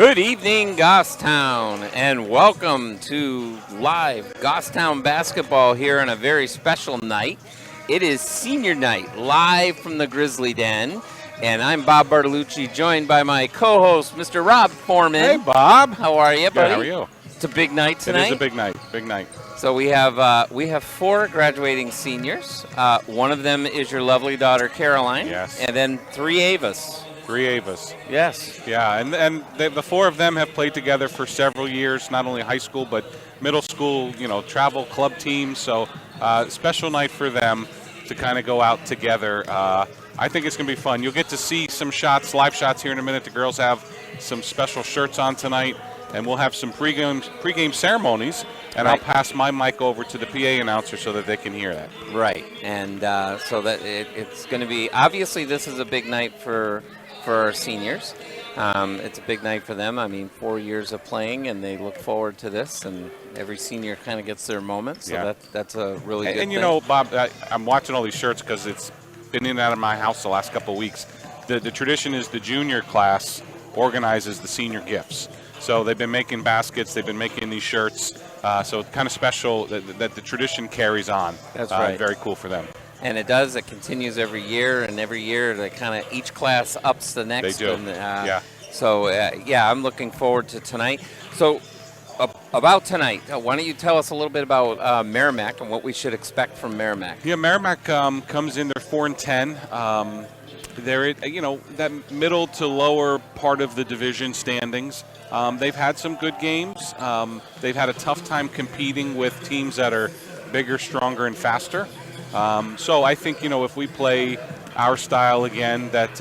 Good evening, Goffstown, and welcome to live Goffstown basketball here on a very special night. It is senior night, live from the Grizzly Den, and I'm Bob Bartolucci, joined by my co-host, Mr. Rob Foreman. Hey, Bob. How are you, buddy? Good, how are you? It's a big night tonight. It is a big night, big night. So we have four graduating seniors. One of them is your lovely daughter, Caroline. Yes. And then three Avas. Three Avas. Yes. Yeah, and the four of them have played together for several years, not only high school, but middle school, travel club teams. So special night for them to kind of go out together. I think it's going to be fun. You'll get to see some shots, live shots here in a minute. The girls have some special shirts on tonight, and we'll have some pregame ceremonies. And right. I'll pass my mic over to the PA announcer so that they can hear that. Right, and so that it's going to be, obviously this is a big night for our seniors. It's a big night for them. I mean, 4 years of playing, and they look forward to this, and every senior kind of gets their moment, so yeah. that's a really good thing. And you know, Bob, I'm watching all these shirts because it's been in and out of my house the last couple of weeks. The tradition is the junior class organizes the senior gifts. So they've been making baskets, they've been making these shirts, so it's kind of special that the tradition carries on. That's right. Very cool for them. And it does. It continues every year, and every year they kind of each class ups the next. They do. And, yeah. So I'm looking forward to tonight. So about tonight, why don't you tell us a little bit about Merrimack and what we should expect from Merrimack? Yeah, Merrimack comes in. They're 4-10. They're that middle to lower part of the division standings. They've had some good games. They've had a tough time competing with teams that are bigger, stronger, and faster. So I think, if we play our style again, that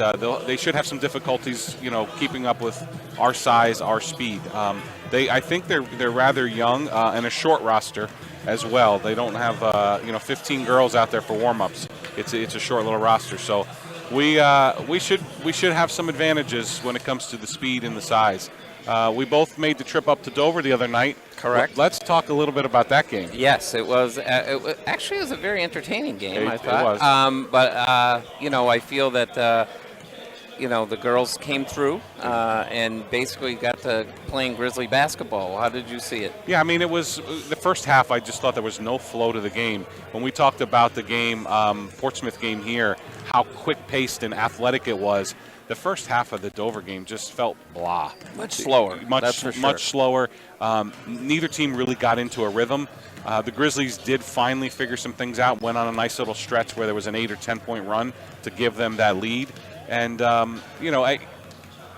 they should have some difficulties, keeping up with our size, our speed. I think they're rather young and a short roster as well. They don't have 15 girls out there for warm-ups. It's a short little roster. So we should have some advantages when it comes to the speed and the size. We both made the trip up to Dover the other night. Correct. Let's talk a little bit about that game. Yes, it was. Actually, it was a very entertaining game. I thought. It was. But I feel that the girls came through and basically got to playing Grizzly basketball. How did you see it? Yeah, I mean, it was the first half. I just thought there was no flow to the game. When we talked about the game, Portsmouth game here, how quick-paced and athletic it was. The first half of the Dover game just felt blah. Much slower. Much slower. Neither team really got into a rhythm. The Grizzlies did finally figure some things out, went on a nice little stretch where there was an 8 or 10-point run to give them that lead. And,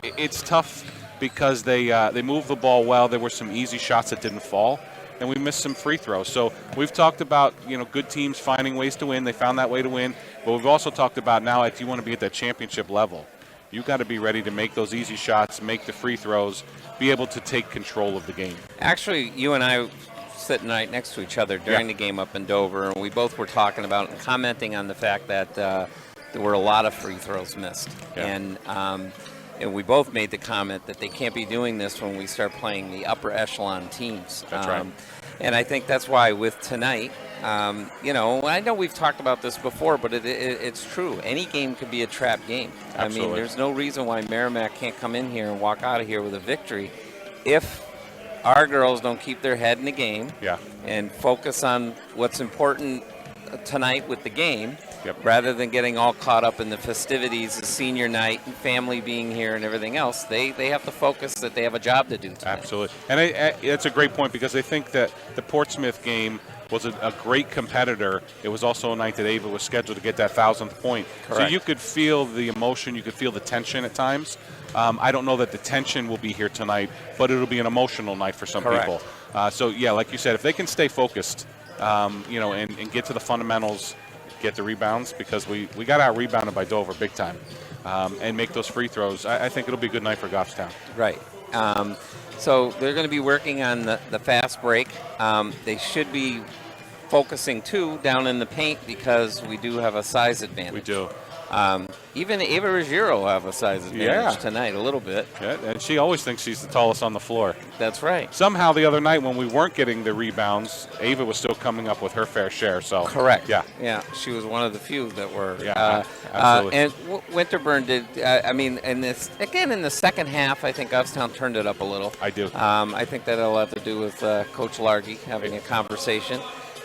it's tough because they moved the ball well. There were some easy shots that didn't fall, and we missed some free throws. So we've talked about, good teams finding ways to win. They found that way to win. But we've also talked about now if you want to be at that championship level, you've got to be ready to make those easy shots, make the free throws, be able to take control of the game. Actually, you and I sitting right next to each other during the game up in Dover, and we both were talking about and commenting on the fact that there were a lot of free throws missed. Yeah. And we both made the comment that they can't be doing this when we start playing the upper echelon teams. That's right. And I think that's why with tonight, I know we've talked about this before, but it's true. Any game could be a trap game. Absolutely. I mean, there's no reason why Merrimack can't come in here and walk out of here with a victory if our girls don't keep their head in the game and focus on what's important tonight with the game. Yep. Rather than getting all caught up in the festivities, the senior night, and family being here and everything else, they have to focus that they have a job to do tonight. Absolutely. And it's a great point because I think that the Portsmouth game was a great competitor. It was also a night that Ava was scheduled to get that 1,000th point. Correct. So you could feel the emotion, you could feel the tension at times. I don't know that the tension will be here tonight, but it'll be an emotional night for some Correct. people. So, like you said, if they can stay focused, and get to the fundamentals, get the rebounds, because we got out-rebounded by Dover big time, and make those free throws, I think it'll be a good night for Goffstown. Right. So they're going to be working on the fast break. They should be focusing, too, down in the paint because we do have a size advantage. We do. Even Ava Ruggiero will have a size advantage tonight a little bit. Yeah, and she always thinks she's the tallest on the floor. That's right. Somehow the other night when we weren't getting the rebounds, Ava was still coming up with her fair share. So correct. Yeah. She was one of the few that were. Yeah, absolutely. And Winterburn did. In the second half, I think Goffstown turned it up a little. I do. I think that'll have to do with Coach Largy having a conversation.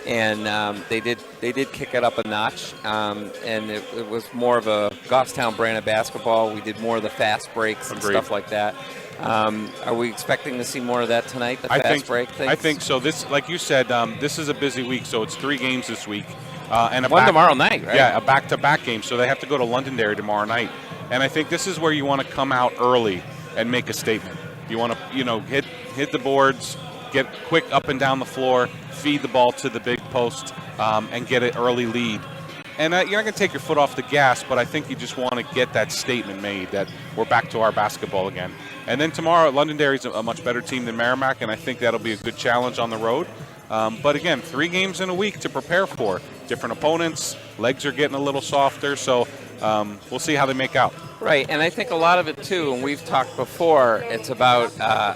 And they did kick it up a notch, and it was more of a Goffstown brand of basketball. We did more of the fast breaks and stuff like that. Are we expecting to see more of that tonight? Break things? I think so. This, like you said, this is a busy week, so it's 3 games this week, and one tomorrow night, right? Yeah, a back-to-back game. So they have to go to Londonderry tomorrow night, and I think this is where you want to come out early and make a statement. You want to, hit the boards, get quick up and down the floor, feed the ball to the big post, and get an early lead. And you're not going to take your foot off the gas, but I think you just want to get that statement made that we're back to our basketball again. And then tomorrow, Londonderry's a much better team than Merrimack, and I think that'll be a good challenge on the road. But again, 3 games in a week to prepare for. Different opponents, legs are getting a little softer, so we'll see how they make out. Right, and I think a lot of it, too, and we've talked before, it's about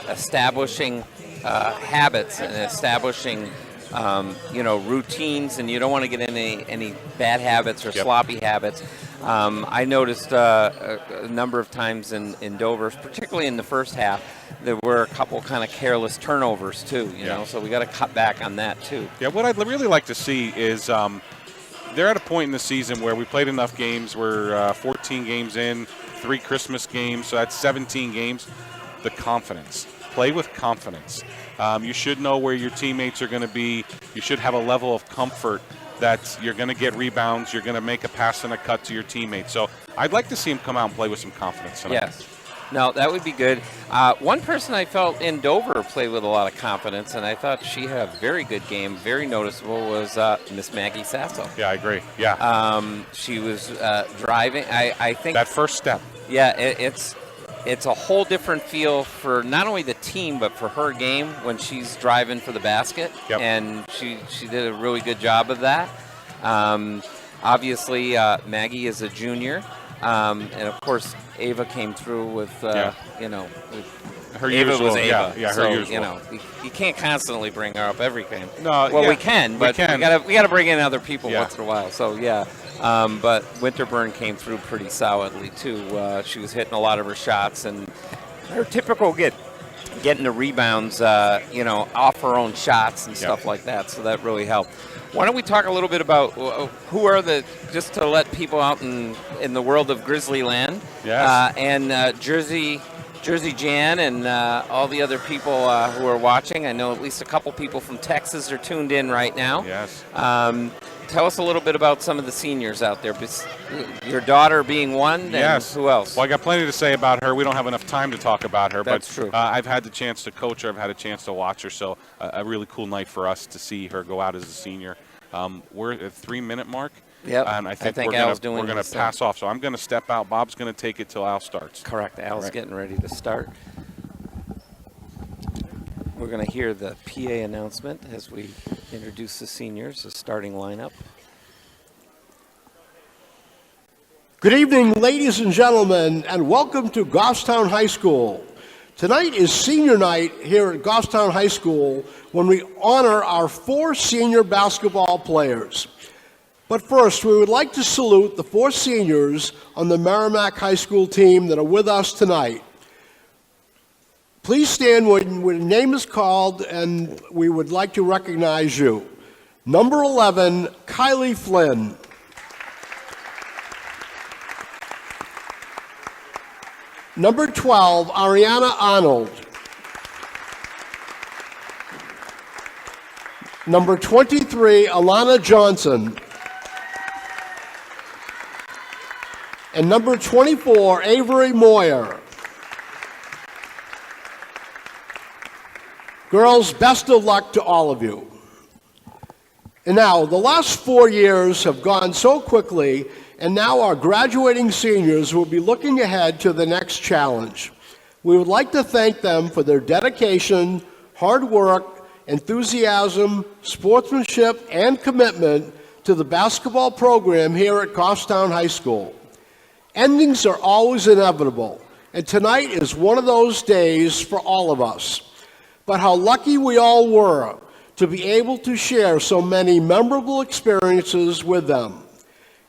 establishing habits and establishing routines, and you don't want to get any bad habits or sloppy habits. I noticed a number of times in Dover, particularly in the first half, there were a couple kind of careless turnovers too. So we got to cut back on that too. Yeah, what I'd really like to see is they're at a point in the season where we played enough games. We're 14 games in, 3 Christmas games, so that's 17 games. The confidence. Play with confidence. You should know where your teammates are going to be. You should have a level of comfort that you're going to get rebounds, you're going to make a pass and a cut to your teammates. So I'd like to see him come out and play with some confidence tonight. Yes. No, that would be good. One person I felt in Dover played with a lot of confidence, and I thought she had a very good game, very noticeable, was Miss Maggie Sasso. Yeah, I agree. Yeah. She was driving. I think that first step. Yeah, it's a whole different feel for not only the team but for her game when she's driving for the basket. Yep. And she did a really good job of that. Obviously, Maggie is a junior, and of course Ava came through with her Ava usual. was Ava. Yeah, her so, usual. You can't constantly bring her up every game. No, well, we can, but we got to bring in other people once in a while. So yeah. But Winterburn came through pretty solidly too. She was hitting a lot of her shots, and her typical getting the rebounds, off her own shots and stuff like that. So that really helped. Why don't we talk a little bit about who are just to let people out in the world of Grizzly Land, and Jersey Jan and all the other people who are watching. I know at least a couple people from Texas are tuned in right now. Yes. Tell us a little bit about some of the seniors out there. Your daughter being one, yes. Who else? Well, I got plenty to say about her. We don't have enough time to talk about her. That's true. I've had the chance to coach her. I've had a chance to watch her. So a really cool night for us to see her go out as a senior. We're at 3-minute mark. Yep. And I think we're going to pass off. So I'm going to step out. Bob's going to take it till Al starts. Correct. Al's getting ready to start. We're going to hear the PA announcement as we introduce the seniors, the starting lineup. Good evening, ladies and gentlemen, and welcome to Goffstown High School. Tonight is senior night here at Goffstown High School when we honor our 4 senior basketball players. But first, we would like to salute the 4 seniors on the Merrimack High School team that are with us tonight. Please stand when your name is called, and we would like to recognize you. Number 11, Kylie Flynn. Number 12, Ariana Arnold. Number 23, Alana Johnson. And number 24, Avery Moyer. Girls, best of luck to all of you. And now, the last 4 years have gone so quickly, and now our graduating seniors will be looking ahead to the next challenge. We would like to thank them for their dedication, hard work, enthusiasm, sportsmanship, and commitment to the basketball program here at Goffstown High School. Endings are always inevitable, and tonight is one of those days for all of us. But how lucky we all were to be able to share so many memorable experiences with them.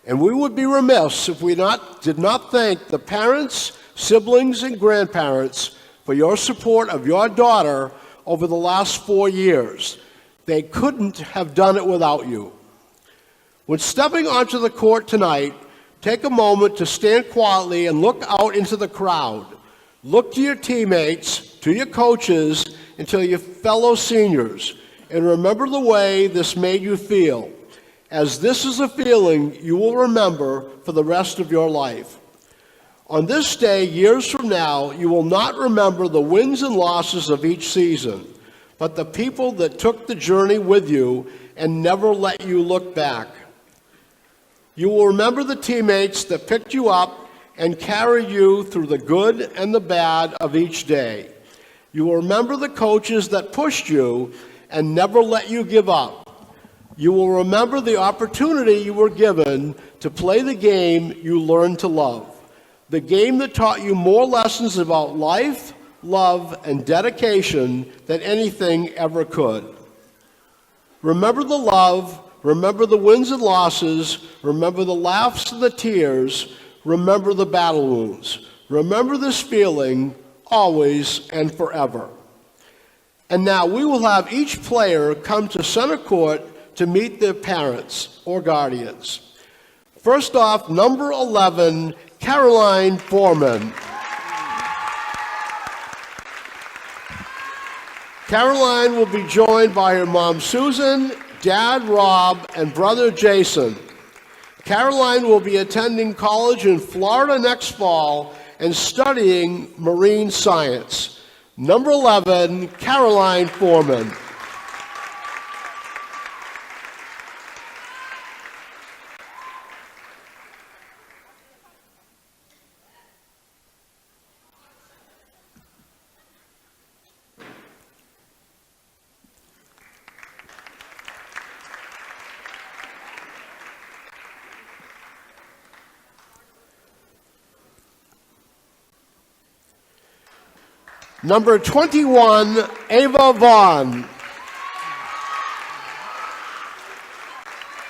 And we would be remiss if we did not thank the parents, siblings, and grandparents for your support of your daughter over the last 4 years. They couldn't have done it without you. When stepping onto the court tonight, take a moment to stand quietly and look out into the crowd. Look to your teammates, to your coaches, and to your fellow seniors, and remember the way this made you feel, as this is a feeling you will remember for the rest of your life. On this day, years from now, you will not remember the wins and losses of each season, but the people that took the journey with you and never let you look back. You will remember the teammates that picked you up and carried you through the good and the bad of each day. You will remember the coaches that pushed you and never let you give up. You will remember the opportunity you were given to play the game you learned to love, the game that taught you more lessons about life, love, and dedication than anything ever could. Remember the love, remember the wins and losses, remember the laughs and the tears, remember the battle wounds. Remember this feeling always and forever. And now we will have each player come to center court to meet their parents or guardians. First off, number 11, Caroline Foreman. Caroline will be joined by her mom, Susan, dad, Rob, and brother, Jason. Caroline will be attending college in Florida next fall and studying marine science. Number 11, Caroline Foreman. Number 21, Ava Vaughn.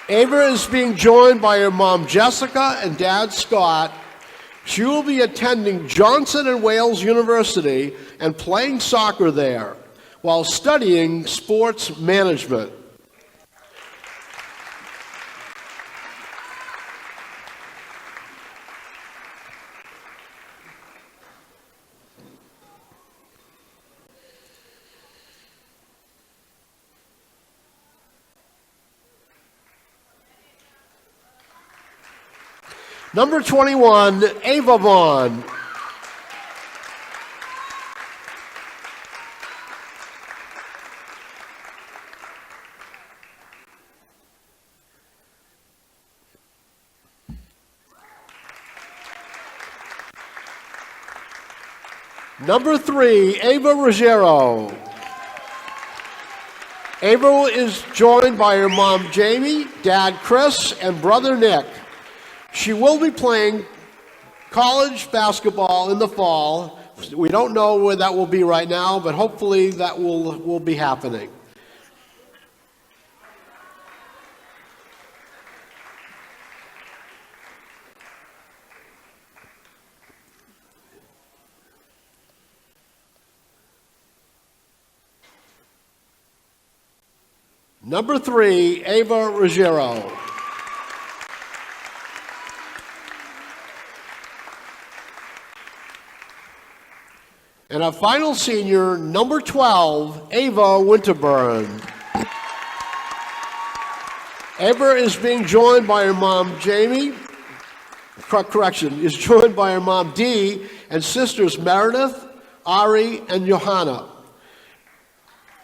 Ava is being joined by her mom, Jessica, and dad, Scott. She will be attending Johnson and Wales University and playing soccer there while studying sports management. Number 21, Ava Vaughn. Number 3, Ava Ruggiero. Ava is joined by her mom, Jamie, dad, Chris, and brother, Nick. She will be playing college basketball in the fall. We don't know where that will be right now, but hopefully that will be happening. Number 3, Ava Ruggiero. And our final senior, number 12, Ava Winterburn. Ava is being joined by her mom, Jamie, is joined by her mom, Dee, and sisters Meredith, Ari, and Johanna.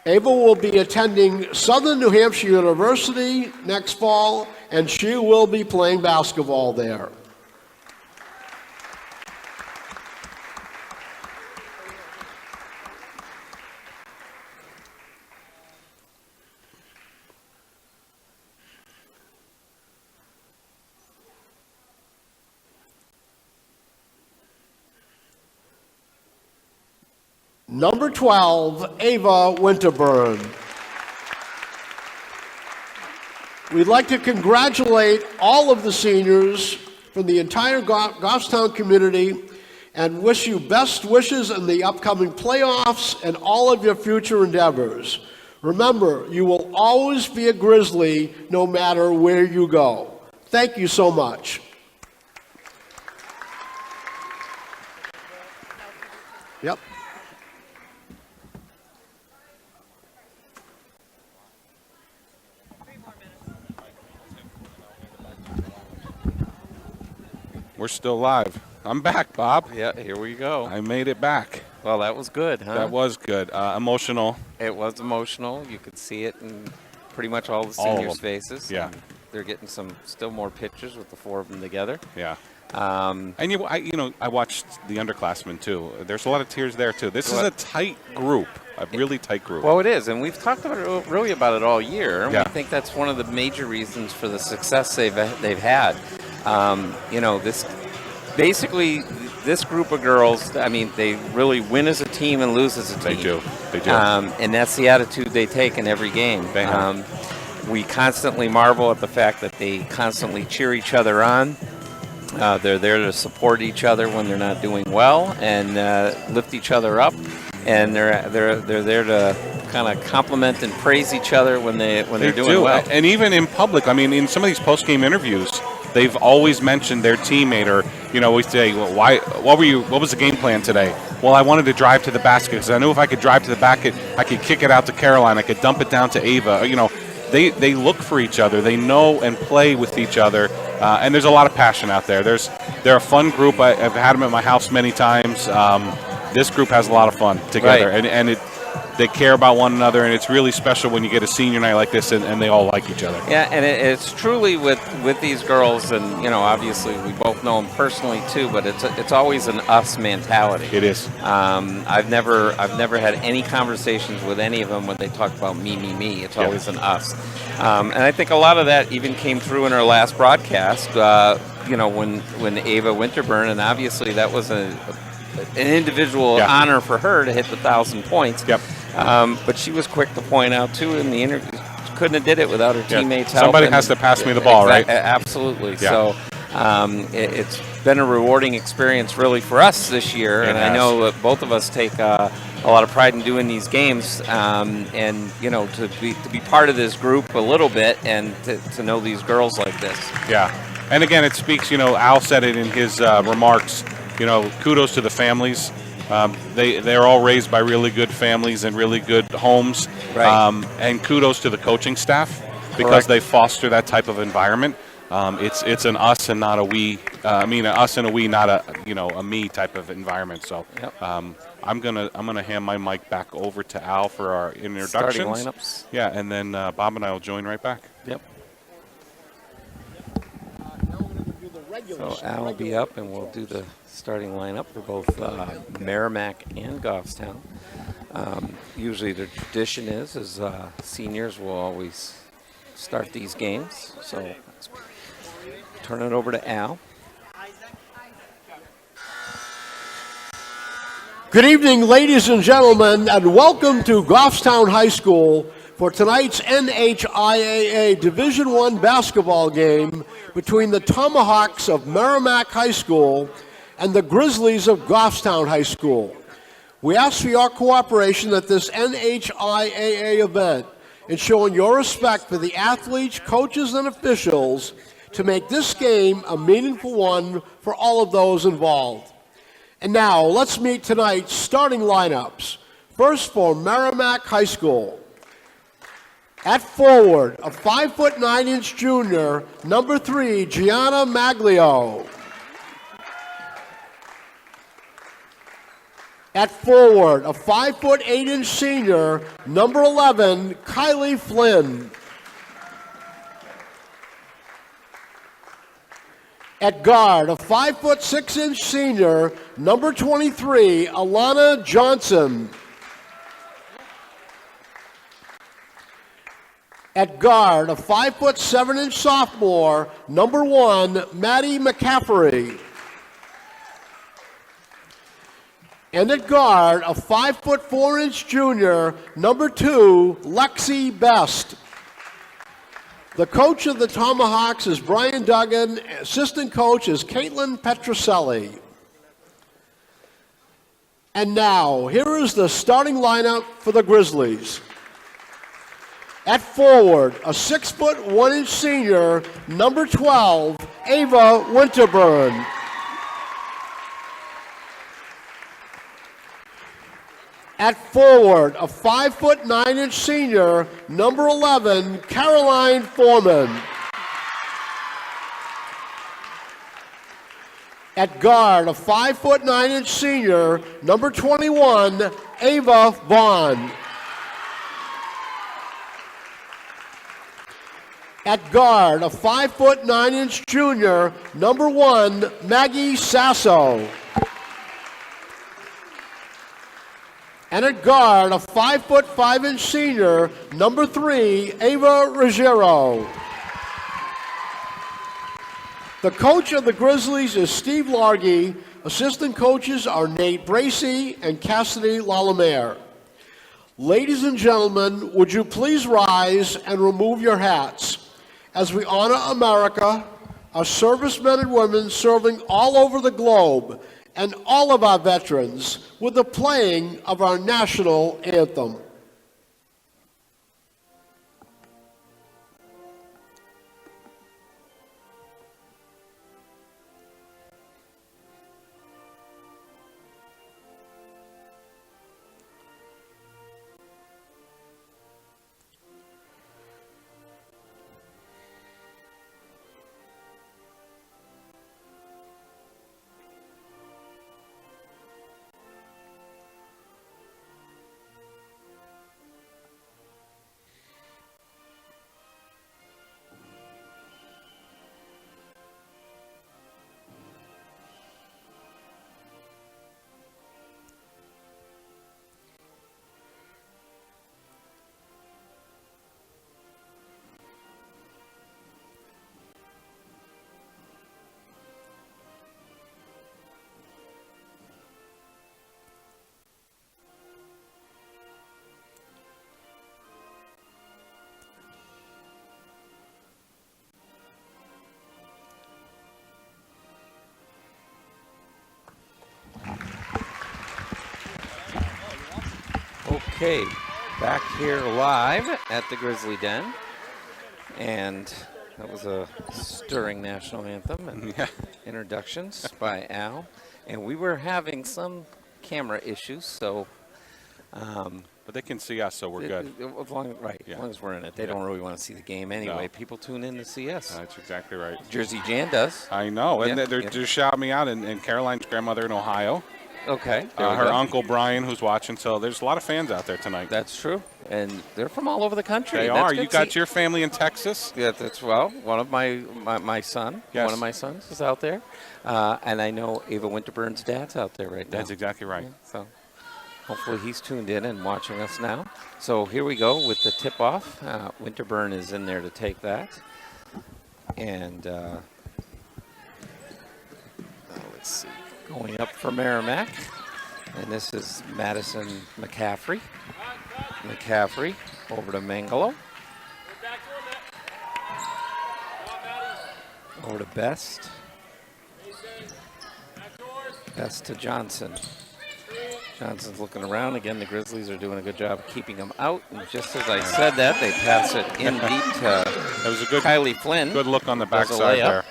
Ava will be attending Southern New Hampshire University next fall, and she will be playing basketball there. number 12, Ava Winterburn. We'd like to congratulate all of the seniors from the entire Goffstown community and wish you best wishes in the upcoming playoffs and all of your future endeavors. Remember, you will always be a Grizzly no matter where you go. Thank you so much. Yep. We're still live. I'm back, Bob. Yeah, here we go. I made it back. Well, that was good, huh? That was good. Emotional. It was emotional. You could see it in pretty much all the All of seniors' them. faces. Yeah. And they're getting still more pictures with the four of them together. Yeah. Um, And I watched the underclassmen too. There's a lot of tears there too. This is a tight group, a really tight group. Well, it is, and we've talked really about it all year. And Yeah. we think that's one of the major reasons for the success they've had. This group of girls, I mean, they really win as a team and lose as a team. They do. And that's the attitude they take in every game. They have. We constantly marvel at the fact that they constantly cheer each other on. They're there to support each other when they're not doing well and lift each other up. And they're there to kind of compliment and praise each other when they're doing well. And even in public, I mean, in some of these post-game interviews, they've always mentioned their teammate, or we say, well, what was the game plan today? Well, I wanted to drive to the basket because I knew if I could drive to the basket, I could kick it out to Caroline, I could dump it down to Ava. They look for each other, they know and play with each other, and there's a lot of passion out there. They're a fun group. I've had them at my house many times. This group has a lot of fun together, Right. and they care about one another, and it's really special when you get a senior night like this and they all like each other. Yeah, and it's truly with these girls, and obviously we both know them personally too, but it's always an us mentality. It is. I've never had any conversations with any of them when they talk about me. It's always an us, and I think a lot of that even came through in our last broadcast. When Ava Winterburn, and obviously that was an individual honor for her to hit the 1,000 points. Yep. But she was quick to point out too in the interview, couldn't have did it without her teammates' help. Somebody has to pass me the ball, right? Absolutely. Yeah. So it's been a rewarding experience really for us this year, and I know that both of us take a lot of pride in doing these games, and to be part of this group a little bit and to know these girls like this. Yeah. And again, it speaks, Al said it in his remarks, kudos to the families. They're all raised by really good families and really good homes. Right. And kudos to the coaching staff because Correct. they foster that type of environment. It's an us and not a we. An us and a we, not a me type of environment. So Yep. I'm gonna hand my mic back over to Al for our introductions. Starting lineups. Yeah, and then Bob and I will join right back. Yep. So Al will be up, and we'll do the starting lineup for both Merrimack and Goffstown. Usually the tradition is seniors will always start these games. So let's turn it over to Al. Good evening, ladies and gentlemen, and welcome to Goffstown High School for tonight's NHIAA Division I basketball game between the Tomahawks of Merrimack High School and the Grizzlies of Goffstown High School. We ask for your cooperation at this NHIAA event in showing your respect for the athletes, coaches, and officials to make this game a meaningful one for all of those involved. And now, let's meet tonight's starting lineups. First for Merrimack High School. At forward, a 5'9" junior, number 3, Gianna Maglio. At forward, a 5'8" senior, number 11, Kylie Flynn. At guard, a 5'6" senior, number 23, Alana Johnson. At guard, a 5'7" sophomore, number 1, Maddie McCaffrey. And at guard, a 5'4" junior, number 2, Lexi Best. The coach of the Tomahawks is Brian Duggan. Assistant coach is Caitlin Petroselli. And now, here is the starting lineup for the Grizzlies. At forward, a 6'1" senior, number 12, Ava Winterburn. At forward, a 5'9" senior, number 11, Caroline Foreman. At guard, a 5'9" senior, number 21, Ava Vaughn. At guard, a 5'9" junior, number 1, Maggie Sasso. And at guard, a 5'5" senior, number 3, Ava Ruggiero. The coach of the Grizzlies is Steve Largy. Assistant coaches are Nate Bracey and Cassidy Lalamaire. Ladies and gentlemen, would you please rise and remove your hats as we honor America, our servicemen and women serving all over the globe, and all of our veterans with the playing of our national anthem. Okay, back here live at the Grizzly Den, and that was a stirring national anthem and introductions by Al, and we were having some camera issues, so but they can see us, so we're good. As long as we're in it. They don't really want to see the game anyway. No. People tune in to see us. That's exactly right. Jersey Jan does. I know, and they're just shouting me out, and Caroline's grandmother in Ohio. Okay. Her uncle Brian, who's watching. So there's a lot of fans out there tonight. That's true, and they're from all over the country. They are. You got your family in Texas. Yeah, that's one of my son. Yes. One of my sons is out there, and I know Ava Winterburn's dad's out there right now. That's exactly right. Yeah, so hopefully he's tuned in and watching us now. So here we go with the tip-off. Winterburn is in there to take that, and let's see. Going up for Merrimack, and this is Madison McCaffrey. McCaffrey over to Mangalo. Over to Best. Best to Johnson. Johnson's looking around. Again, the Grizzlies are doing a good job of keeping him out. And just as I said that, they pass it in deep to that was a good Kylie Flynn. Good look on the backside there.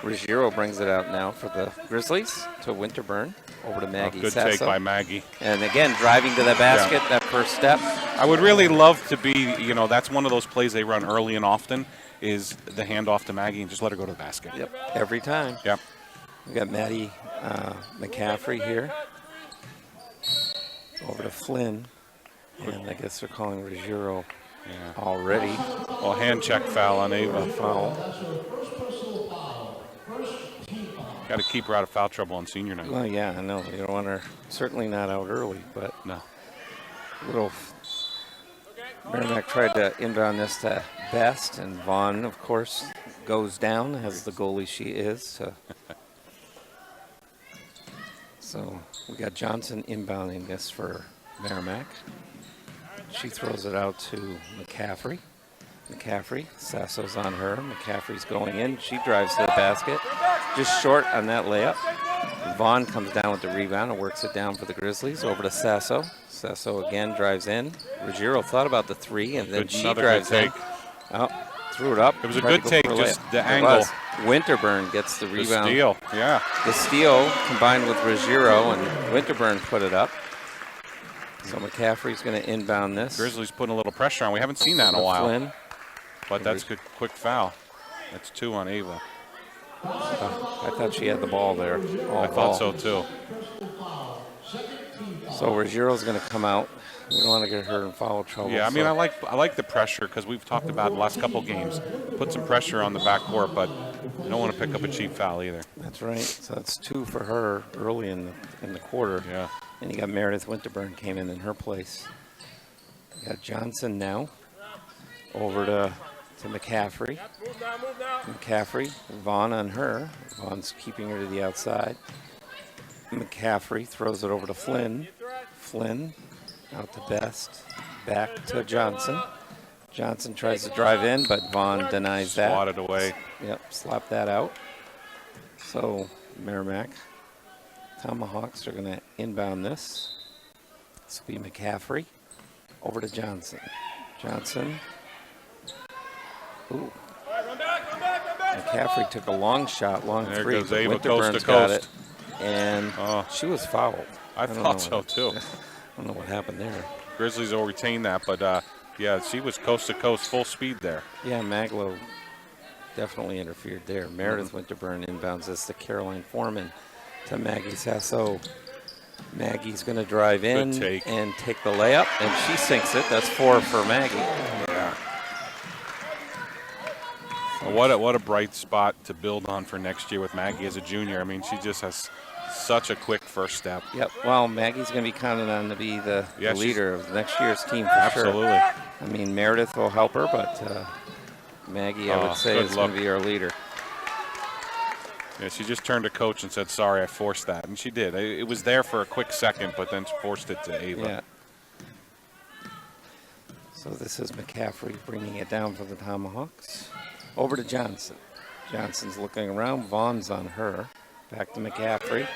Ruggiero brings it out now for the Grizzlies to Winterburn. Over to Maggie Good Sasso. take by Maggie. And again, driving to the basket, that first step. I would really love to be, that's one of those plays they run early and often, is the handoff to Maggie and just let her go to the basket. Yep, every time. Yep. We got Maddie McCaffrey here. Over to Flynn. And I guess they're calling Ruggiero already. Well, hand check foul on Ava. Foul. Got to keep her out of foul trouble on senior night. Well, yeah, I know. You don't want her, certainly not out early, but no. Merrimack tried to inbound this to Best, and Vaughn, of course, goes down as the goalie she is. So we got Johnson inbounding this for Merrimack. She throws it out to McCaffrey. McCaffrey, Sasso's on her. McCaffrey's going in. She drives to the basket. Just short on that layup. Vaughn comes down with the rebound and works it down for the Grizzlies. Over to Sasso. Sasso again drives in. Ruggiero thought about the three, and then she drives in. Oh, threw it up. It was a good take, just the It angle. was. Winterburn gets the rebound. The steal, yeah. The steal combined with Ruggiero, and Winterburn put it up. So McCaffrey's going to inbound this. Grizzlies putting a little pressure on. We haven't seen that in a while. Flynn. But that's good, quick foul. That's 2 on Ava. I thought she had the ball there. I thought so too. So Ruggiero's going to come out. We don't want to get her in foul trouble. Yeah, I mean, I like the pressure because we've talked about the last couple games. Put some pressure on the backcourt, but you don't want to pick up a cheap foul either. That's right. So that's 2 for her early in the quarter. Yeah. And you got Meredith Winterburn came in her place. You got Johnson now over to McCaffrey. McCaffrey, Vaughn on her. Vaughn's keeping her to the outside. McCaffrey throws it over to Flynn. Flynn out to Best. Back to Johnson. Johnson tries to drive in, but Vaughn denies that. Swatted away. Yep, slap that out. So Merrimack Tomahawks are going to inbound this. This will be McCaffrey over to Johnson. Johnson. Ooh. McCaffrey took a long shot, long There three. goes Ava Winterburn's coast to got coast. it, and she was fouled. I don't thought know so too. I don't know what happened there. Grizzlies will retain that, but yeah, she was coast to coast, full speed there. Yeah, Maglow definitely interfered there. Meredith Winterburn inbounds this to Caroline Foreman to Maggie Sasso. Maggie's going to drive in and take the layup, and she sinks it. That's 4 for Maggie. Yeah. Well, what a bright spot to build on for next year with Maggie as a junior. I mean, she just has such a quick first step. Yep. Well, Maggie's going to be counted on to be the leader of next year's team for absolutely. sure. I mean, Meredith will help her, but Maggie, I would say, is going to be our leader. Yeah, she just turned to coach and said, sorry, I forced that. And she did. It was there for a quick second, but then forced it to Ava. Yeah. So this is McCaffrey bringing it down for the Tomahawks. Over to Johnson. Johnson's looking around. Vaughn's on her. Back to McCaffrey.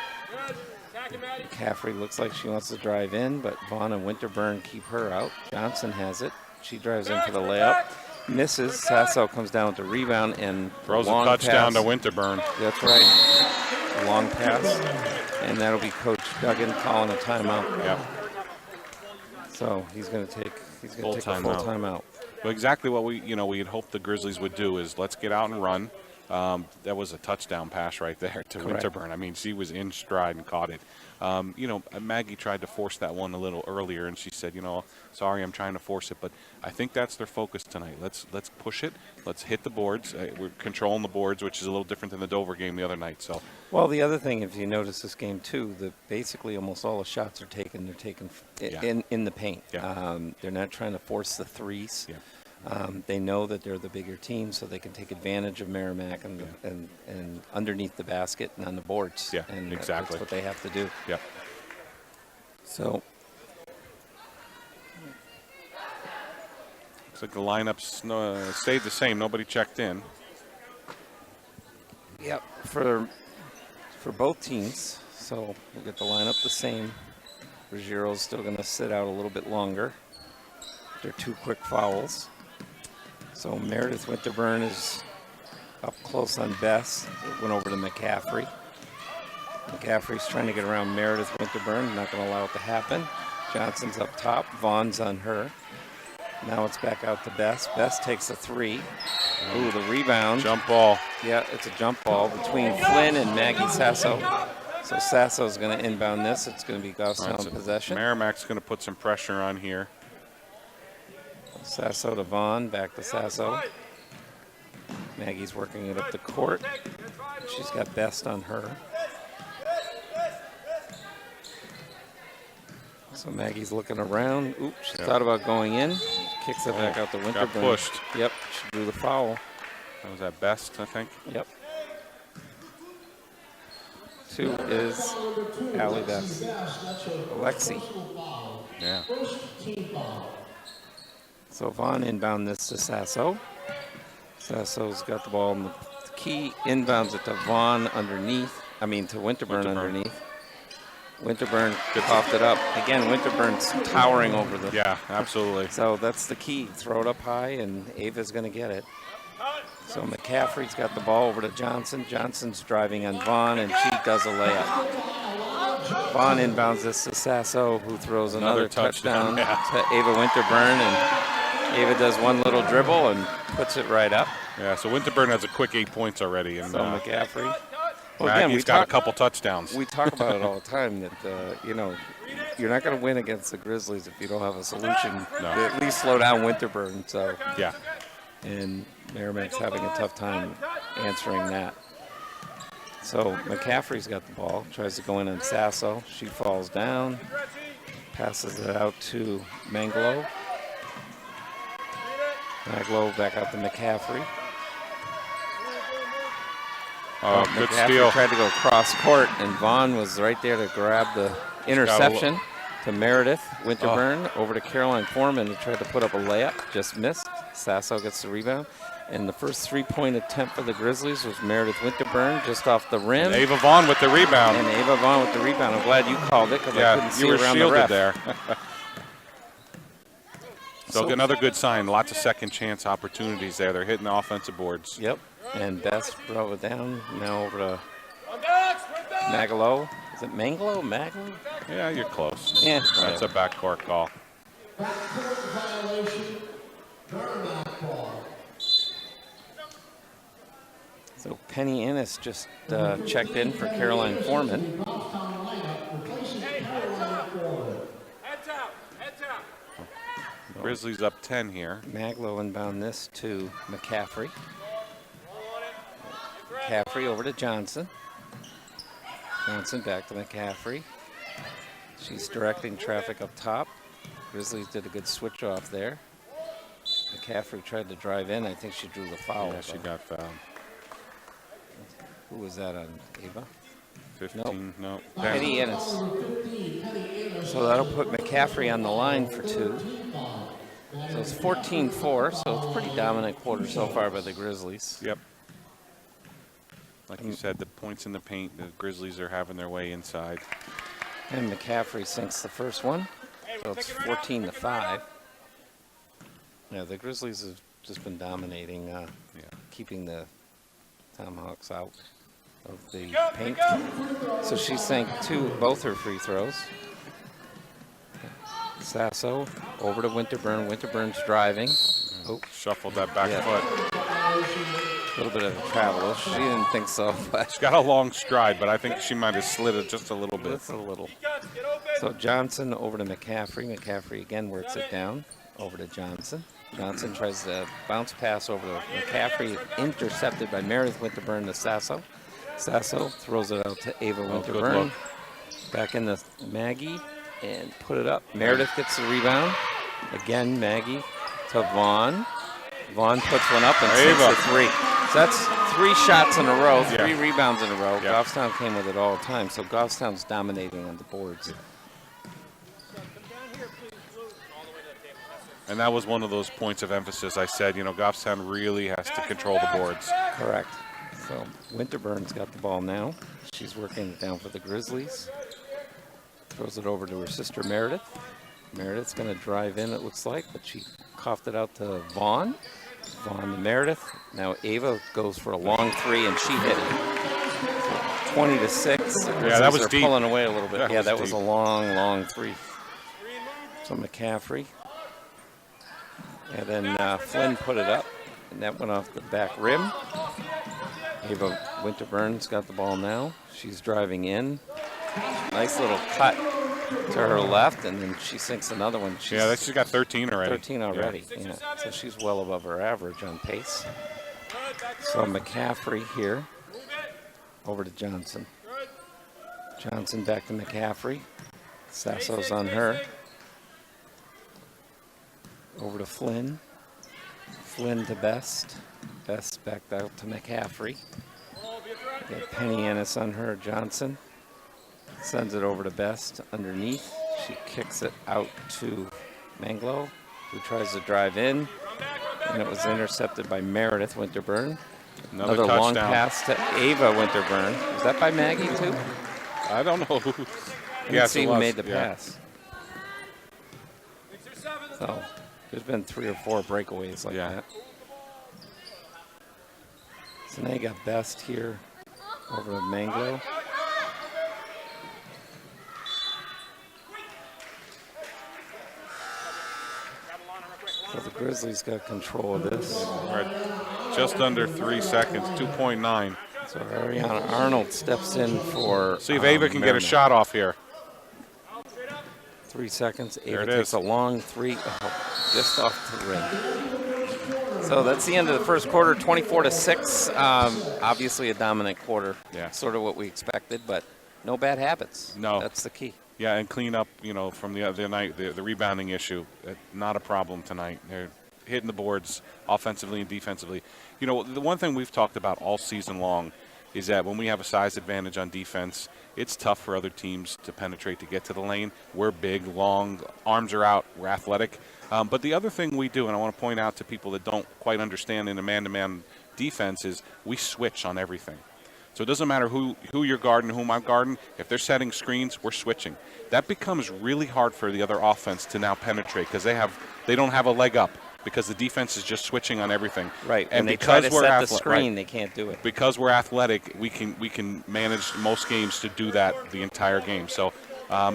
McCaffrey looks like she wants to drive in, but Vaughn and Winterburn keep her out. Johnson has it. She drives in for the layup. Misses. Sasso comes down with the rebound and throws a long touchdown pass. to Winterburn. That's right. A long pass. And that'll be Coach Duggan calling a timeout. Yep. So he's going to take a full timeout. Well, exactly what we had hoped the Grizzlies would do is let's get out and run. That was a touchdown pass right there to Winterburn. I mean, she was in stride and caught it. Maggie tried to force that one a little earlier, and she said, sorry, I'm trying to force it. But I think that's their focus tonight. Let's push it. Let's hit the boards. We're controlling the boards, which is a little different than the Dover game the other night. So. Well, the other thing, if you notice this game too, basically almost all the shots are taken. They're taken in the paint. Yeah. They're not trying to force the threes. Yeah. They know that they're the bigger team, so they can take advantage of Merrimack and underneath the basket and on the boards. Yeah, and exactly. That's what they have to do. Yeah. So. Looks like the lineups stayed the same. Nobody checked in. Yep. For both teams, so we'll get the lineup the same. Ruggiero's still going to sit out a little bit longer. They're 2 quick fouls. So Meredith Winterburn is up close on Bess. It went over to McCaffrey. McCaffrey's trying to get around Meredith Winterburn. Not going to allow it to happen. Johnson's up top. Vaughn's on her. Now it's back out to Bess. Bess takes a 3. Ooh, the rebound. Jump ball. Yeah, it's a jump ball between Flynn and Maggie Sasso. So Sasso's going to inbound this. It's going to be Goffstown possession. Merrimack's going to put some pressure on here. Sasso to Vaughn, back to Sasso. Maggie's working it up the court. She's got Best on her. So Maggie's looking around. Oops, she thought about going in. Kicks it back out the Winterburn. Got pushed. Yep, she drew the foul. That was at Best, I think. Yep. to is Allie Best. Alexi. Yeah. So Vaughn inbound this to Sasso. Sasso's got the ball in the key, inbounds it to Vaughn underneath. I mean to Winterburn underneath. Winterburn coughed it up. Again, Winterburn's towering over the... Yeah, absolutely. So that's the key. Throw it up high, and Ava's going to get it. So McCaffrey's got the ball over to Johnson. Johnson's driving on Vaughn, and she does a layup. Vaughn inbounds this to Sasso, who throws another touchdown to Ava Winterburn, and Ava does one little dribble and puts it right up. Yeah, so Winterburn has a quick 8 points already. And so McCaffrey... Well, again, Maggie's got a couple touchdowns. We talk about it all the time that, you know, you're not going to win against the Grizzlies if you don't have a solution to at least slow down Winterburn. So, yeah. And Merrimack's having a tough time answering that. So McCaffrey's got the ball, tries to go in on Sasso. She falls down, passes it out to Manglo. Manglo back out to McCaffrey. Oh, good McCaffrey steal. Tried to go cross court, and Vaughn was right there to grab the interception to Meredith Winterburn. Over to Caroline Foreman, who tried to put up a layup, just missed. Sasso gets the rebound. And the first three-point attempt for the Grizzlies was Meredith Winterburn, just off the rim. And Ava Vaughn with the rebound. And Ava Vaughn with the rebound. I'm glad you called it because I couldn't see around you were the shielded ref. there. So another good sign. Lots of second chance opportunities there. They're hitting the offensive boards. Yep. And Best drove it down. Now over to Magalo. Is it Manglo? Maglo? Yeah, you're close. Yeah. That's a backcourt call. Backcourt violation, Merrimack ball. So Penny Ennis just checked in for Caroline Foreman. Grizzlies up 10 here. Maglo inbound this to McCaffrey. McCaffrey over to Johnson. Johnson back to McCaffrey. She's directing traffic up top. Grizzlies did a good switch off there. McCaffrey tried to drive in. I think she drew the foul. Yeah, she got fouled. Who was that on, Ava? 15, no. Penny Ennis. So that'll put McCaffrey on the line for two. So it's 14-4, so it's a pretty dominant quarter so far by the Grizzlies. Yep. Like you said, the points in the paint, the Grizzlies are having their way inside. And McCaffrey sinks the first one, so it's 14-5. Yeah, the Grizzlies have just been dominating, keeping the Tomahawks out of the paint. So she sank both her free throws. Sasso over to Winterburn. Winterburn's driving. Oh, shuffled that back foot. A little bit of a travel. She didn't think so, but she's got a long stride, but I think she might have slid it just a little bit. Just a little. So Johnson over to McCaffrey. McCaffrey again works it down over to Johnson. Johnson tries to bounce pass over to McCaffrey, intercepted by Meredith Winterburn to Sasso. Sasso throws it out to Ava Winterburn. Back in the Maggie and put it up. Meredith gets the rebound. Again, Maggie to Vaughn. Vaughn puts one up and sinks a three. So that's 3 shots in a row, 3 rebounds in a row. Goffstown came with it all the time. So Goffstown's dominating on the boards. And that was one of those points of emphasis. I said, you know, Goffstown really has to control the boards. Correct. So Winterburn's got the ball now. She's working it down for the Grizzlies. Throws it over to her sister Meredith. Meredith's going to drive in, it looks like, but she coughed it out to Vaughn. Vaughn to Meredith. Now Ava goes for a long three, and she hit it. 20-6. Yeah, that was deep. Pulling away a little bit. That was deep. a long, long three. So McCaffrey. And then Flynn put it up, and that went off the back rim. Ava Winterburn's got the ball now. She's driving in. Nice little cut to her left, and then she sinks another one. She's got 13 already. 13 already, yeah. So she's well above her average on pace. So McCaffrey here, over to Johnson. Johnson back to McCaffrey. Sasso's on her. Over to Flynn. Flynn to Best. Best back out to McCaffrey. Got Penny Ennis on her. Johnson sends it over to Best underneath. She kicks it out to Manglo, who tries to drive in, and it was intercepted by Meredith Winterburn. Another long pass to Ava Winterburn. Was that by Maggie too? I don't know. I didn't see who made the pass. So there's been 3 or 4 breakaways like that. So now you got Best here over to Manglo. So the Grizzlies got control of this. Right. Just under 3 seconds, 2.9. So Ariana Arnold steps in for. See if Ava can get a shot off here. 3 seconds. Ava takes a long 3, just off the ring. So that's the end of the first quarter, 24-6. Obviously a dominant quarter. Yeah. Sort of what we expected, but no bad habits. No. That's the key. Yeah, and clean up, from the other night, the rebounding issue. Not a problem tonight. They're hitting the boards offensively and defensively. The one thing we've talked about all season long is that when we have a size advantage on defense, it's tough for other teams to penetrate to get to the lane. We're big, long, arms are out, we're athletic. But the other thing we do, and I want to point out to people that don't quite understand in a man-to-man defense, is we switch on everything. So it doesn't matter who you're guarding, whom I'm guarding. If they're setting screens, we're switching. That becomes really hard for the other offense to now penetrate because they don't have a leg up because the defense is just switching on everything. Right. And they because try to we're set the screen, they can't do it. Because we're athletic, we can manage most games to do that the entire game. So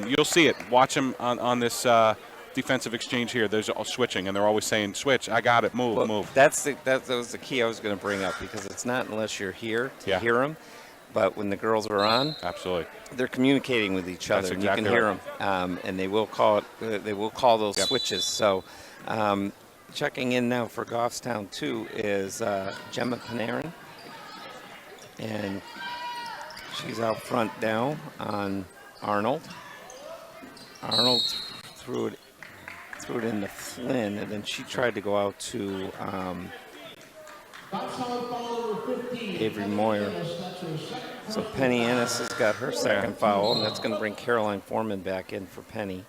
you'll see it. Watch them on this defensive exchange here. There's switching, and they're always saying, "Switch, I got it, move." That was the key I was going to bring up because it's not unless you're here to hear them, but when the girls are on, absolutely, they're communicating with each other. Exactly, and you can hear them, and they will call it. They will call those switches. So, checking in now for Goffstown too is Gemma Panarin, and she's out front now on Arnold. Arnold threw it in to Flynn, and then she tried to go out to Avery Moyer. So Penny Ennis has got her second foul, and that's going to bring Caroline Foreman back in for Penny.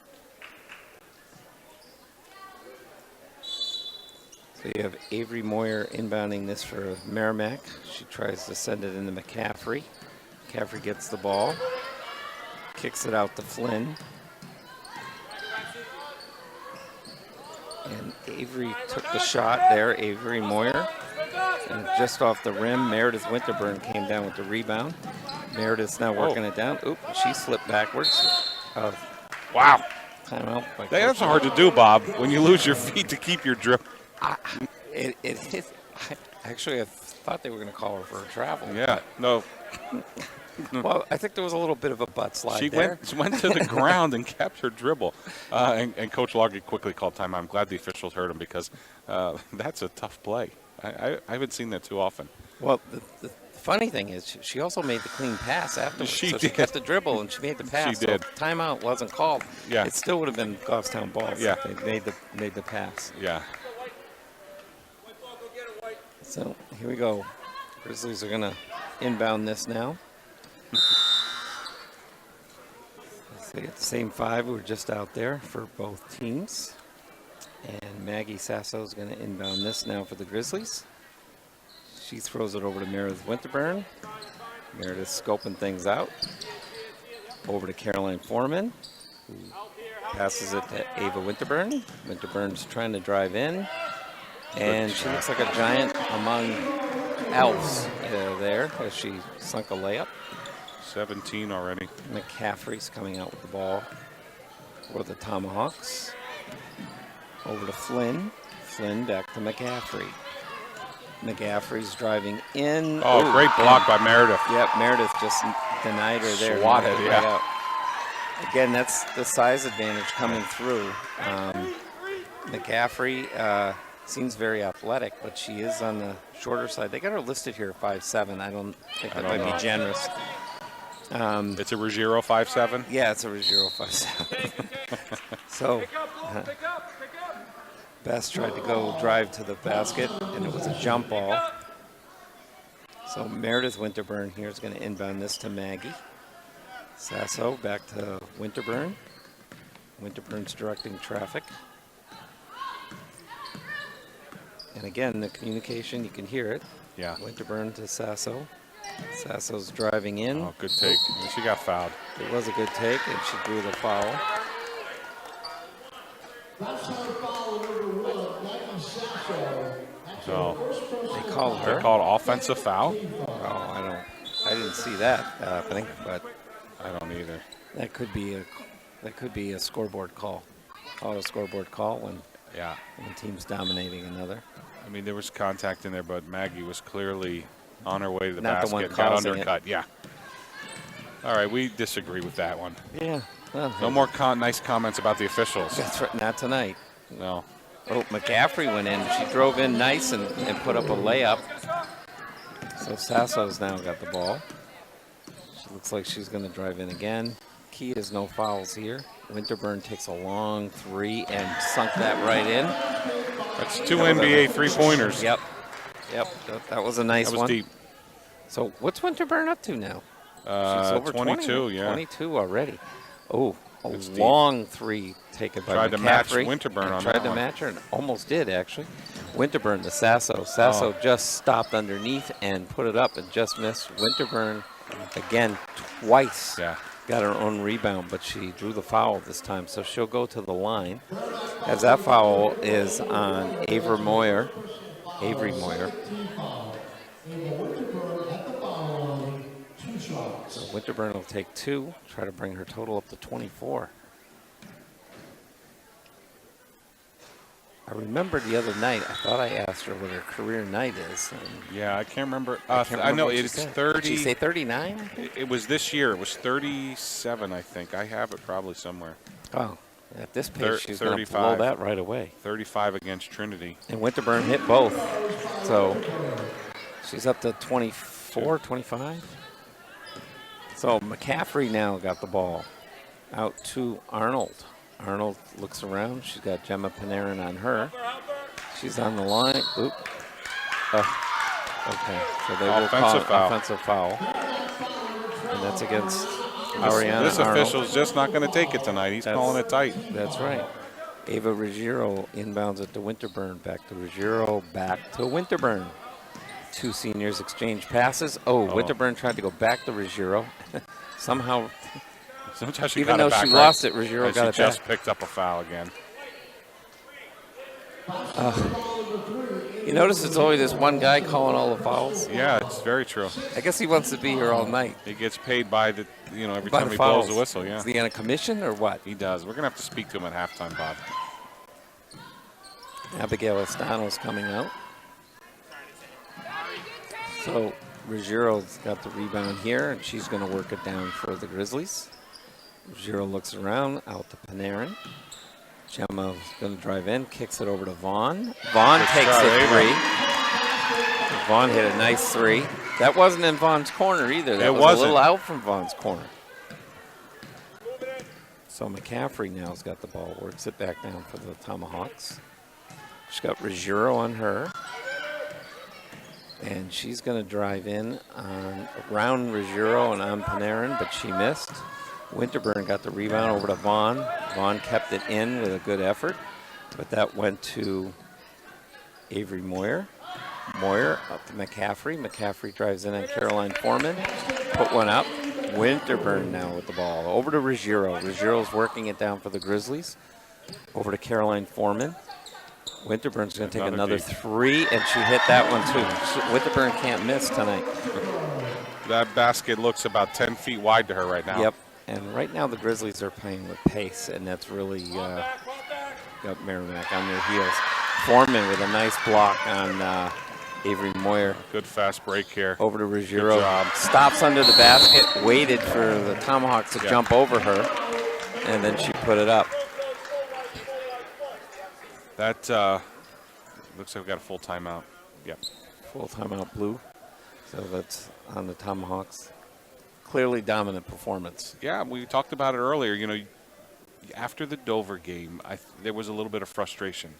So you have Avery Moyer inbounding this for Merrimack. She tries to send it into McCaffrey. McCaffrey gets the ball, kicks it out to Flynn. And Avery took the shot there, Avery Moyer. And just off the rim, Meredith Winterburn came down with the rebound. Meredith's now working it down. Oop, she slipped backwards. Wow. Timeout. That's hard to do, Bob, when you lose your feet to keep your dribble. It hit. Actually, I thought they were going to call her for a travel. Yeah, no. Well, I think there was a little bit of a butt slide She there. went to the ground and kept her dribble. And Coach Largy quickly called timeout. I'm glad the officials heard him because that's a tough play. I haven't seen that too often. Well, the funny thing is she also made the clean pass afterwards. She did. She kept the dribble and she made the pass. She did. So timeout wasn't called. Yeah. It still would have been Goffstown ball. Yeah. They made the pass. Yeah. So here we go. Grizzlies are going to inbound this now. So they got the same 5 who were just out there for both teams. And Maggie Sasso is going to inbound this now for the Grizzlies. She throws it over to Meredith Winterburn. Meredith scoping things out. Over to Caroline Foreman, who passes it to Ava Winterburn. Winterburn's trying to drive in. And she looks like a giant among elves there as she sunk a layup. 17 already. McCaffrey's coming out with the ball for the Tomahawks. Over to Flynn. Flynn back to McCaffrey. McCaffrey's driving in. Oh, ooh, great block by Meredith. Yep, Meredith just denied her there. Swatted, yeah. Right. Again, that's the size advantage coming through. McCaffrey seems very athletic, but she is on the shorter side. They got her listed here at 5'7". I don't think that might be generous. It's a Ruggiero 5'7"? Yeah, it's a Ruggiero 5'7". So, Best tried to go drive to the basket, and it was a jump ball. So Meredith Winterburn here is going to inbound this to Maggie. Sasso back to Winterburn. Winterburn's directing traffic. And again, the communication, you can hear it. Yeah. Winterburn to Sasso. Sasso's driving in. Oh, good take. She got fouled. It was a good take, and she drew the foul. So They called her. they called offensive foul? Oh, I didn't see that happening, but I don't either. that could be a scoreboard call. Call it a scoreboard call when Yeah. one team's dominating another. I mean, there was contact in there, but Maggie was clearly on her way to the Not the one basket. Got causing it. undercut. Yeah. All right, we disagree with that one. Yeah. Well, No more nice comments about the officials. that's right. Not tonight. No. Oh, McCaffrey went in. She drove in nice and put up a layup. So Sasso's now got the ball. She looks like she's going to drive in again. Key is no fouls here. Winterburn takes a long three and sunk that right in. That's two NBA three-pointers. Yep. That was a nice That was one. deep. So what's Winterburn up to now? She's over 22, 20, yeah. 22 already. Oh, a It's deep. long three taken by Tried to McCaffrey. match Winterburn on Tried that to one. match her and almost did, actually. Winterburn to Sasso. Sasso just stopped underneath and put it up and just missed. Winterburn, again, twice. Yeah. Got her own rebound, but she drew the foul this time, so she'll go to the line. As that foul is on Avery Moyer. So Winterburn will take two, try to bring her total up to 24. I remember the other night, I thought I asked her what her career night is. And Yeah, I can't remember. I can't I remember know what she it's said. 30. Did she say 39? It was this year. It was 37, I think. I have it probably somewhere. Oh, at this pace, she's going to 35. blow that right away. 35 against Trinity. And Winterburn hit both. So she's up to 24, 25. So McCaffrey now got the ball out to Arnold. Arnold looks around. She's got Gemma Panarin on her. She's on the line. Oop. Okay. So they will call an offensive foul. And that's against Ariana This Arnold. official's just not going to take it tonight. He's calling it tight. That's right. Ava Ruggiero inbounds it to Winterburn. Back to Ruggiero. Back to Winterburn. Two seniors exchange passes. Winterburn tried to go back to Ruggiero. Somehow, Sometimes she even got though it back she right. lost it, Ruggiero And got she it just back. picked up a foul again. You notice it's only this one guy calling all the fouls? Yeah, it's very true. I guess he wants to be here all night. He gets paid by the, every By time the he fouls. blows the whistle. Yeah, Is he on a commission or what? he does. We're gonna have to speak to him at halftime, Bob. Abigail Estano's coming out. So Ruggiero's got the rebound here, and she's going to work it down for the Grizzlies. Ruggiero looks around, out to Panarin. Gemma's going to drive in, kicks it over to Vaughn. Vaughn takes shot, the Ava. three. Vaughn hit a nice three. That wasn't in Vaughn's corner either. That It was wasn't. a little out from Vaughn's corner. So McCaffrey now's got the ball, works it back down for the Tomahawks. She's got Ruggiero on her. And she's going to drive in around Ruggiero and on Panarin, but she missed. Winterburn got the rebound over to Vaughn. Vaughn kept it in with a good effort, but that went to Avery Moyer. Moyer up to McCaffrey. McCaffrey drives in on Caroline Foreman. Put one up. Winterburn now with the ball. Over to Ruggiero. Ruggiero's working it down for the Grizzlies. Over to Caroline Foreman. Winterburn's going to take another deep. three, and she hit that one too. Winterburn can't miss tonight. That basket looks about 10 feet wide to her right now. Yep. And right now the Grizzlies are playing with pace, and that's really got Merrimack on their heels. Foreman with a nice block on Avery Moyer. Good fast break here. Over to Ruggiero. Good job. Stops under the basket, waited for the Tomahawks to jump over her, and then she put it up. That looks like we got a full timeout. Yep. Full timeout blue. So that's on the Tomahawks. Clearly dominant performance. Yeah, we talked about it earlier. After the Dover game, there was a little bit of frustration.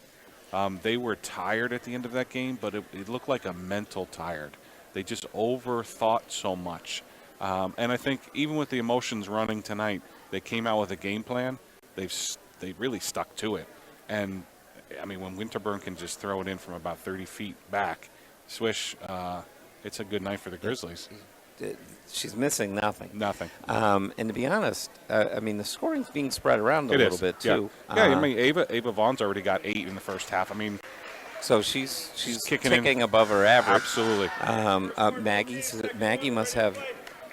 They were tired at the end of that game, but it looked like a mental tired. They just overthought so much. And I think even with the emotions running tonight, they came out with a game plan. They really stuck to it. And, I mean, when Winterburn can just throw it in from about 30 feet back, swish, it's a good night for the Grizzlies. She's missing nothing. Nothing. And to be honest, I mean, the scoring's being spread around a little bit, too. Yeah, I mean, Ava Vaughn's already got 8 in the first half. I mean, so she's kicking above her average. Absolutely. Maggie must have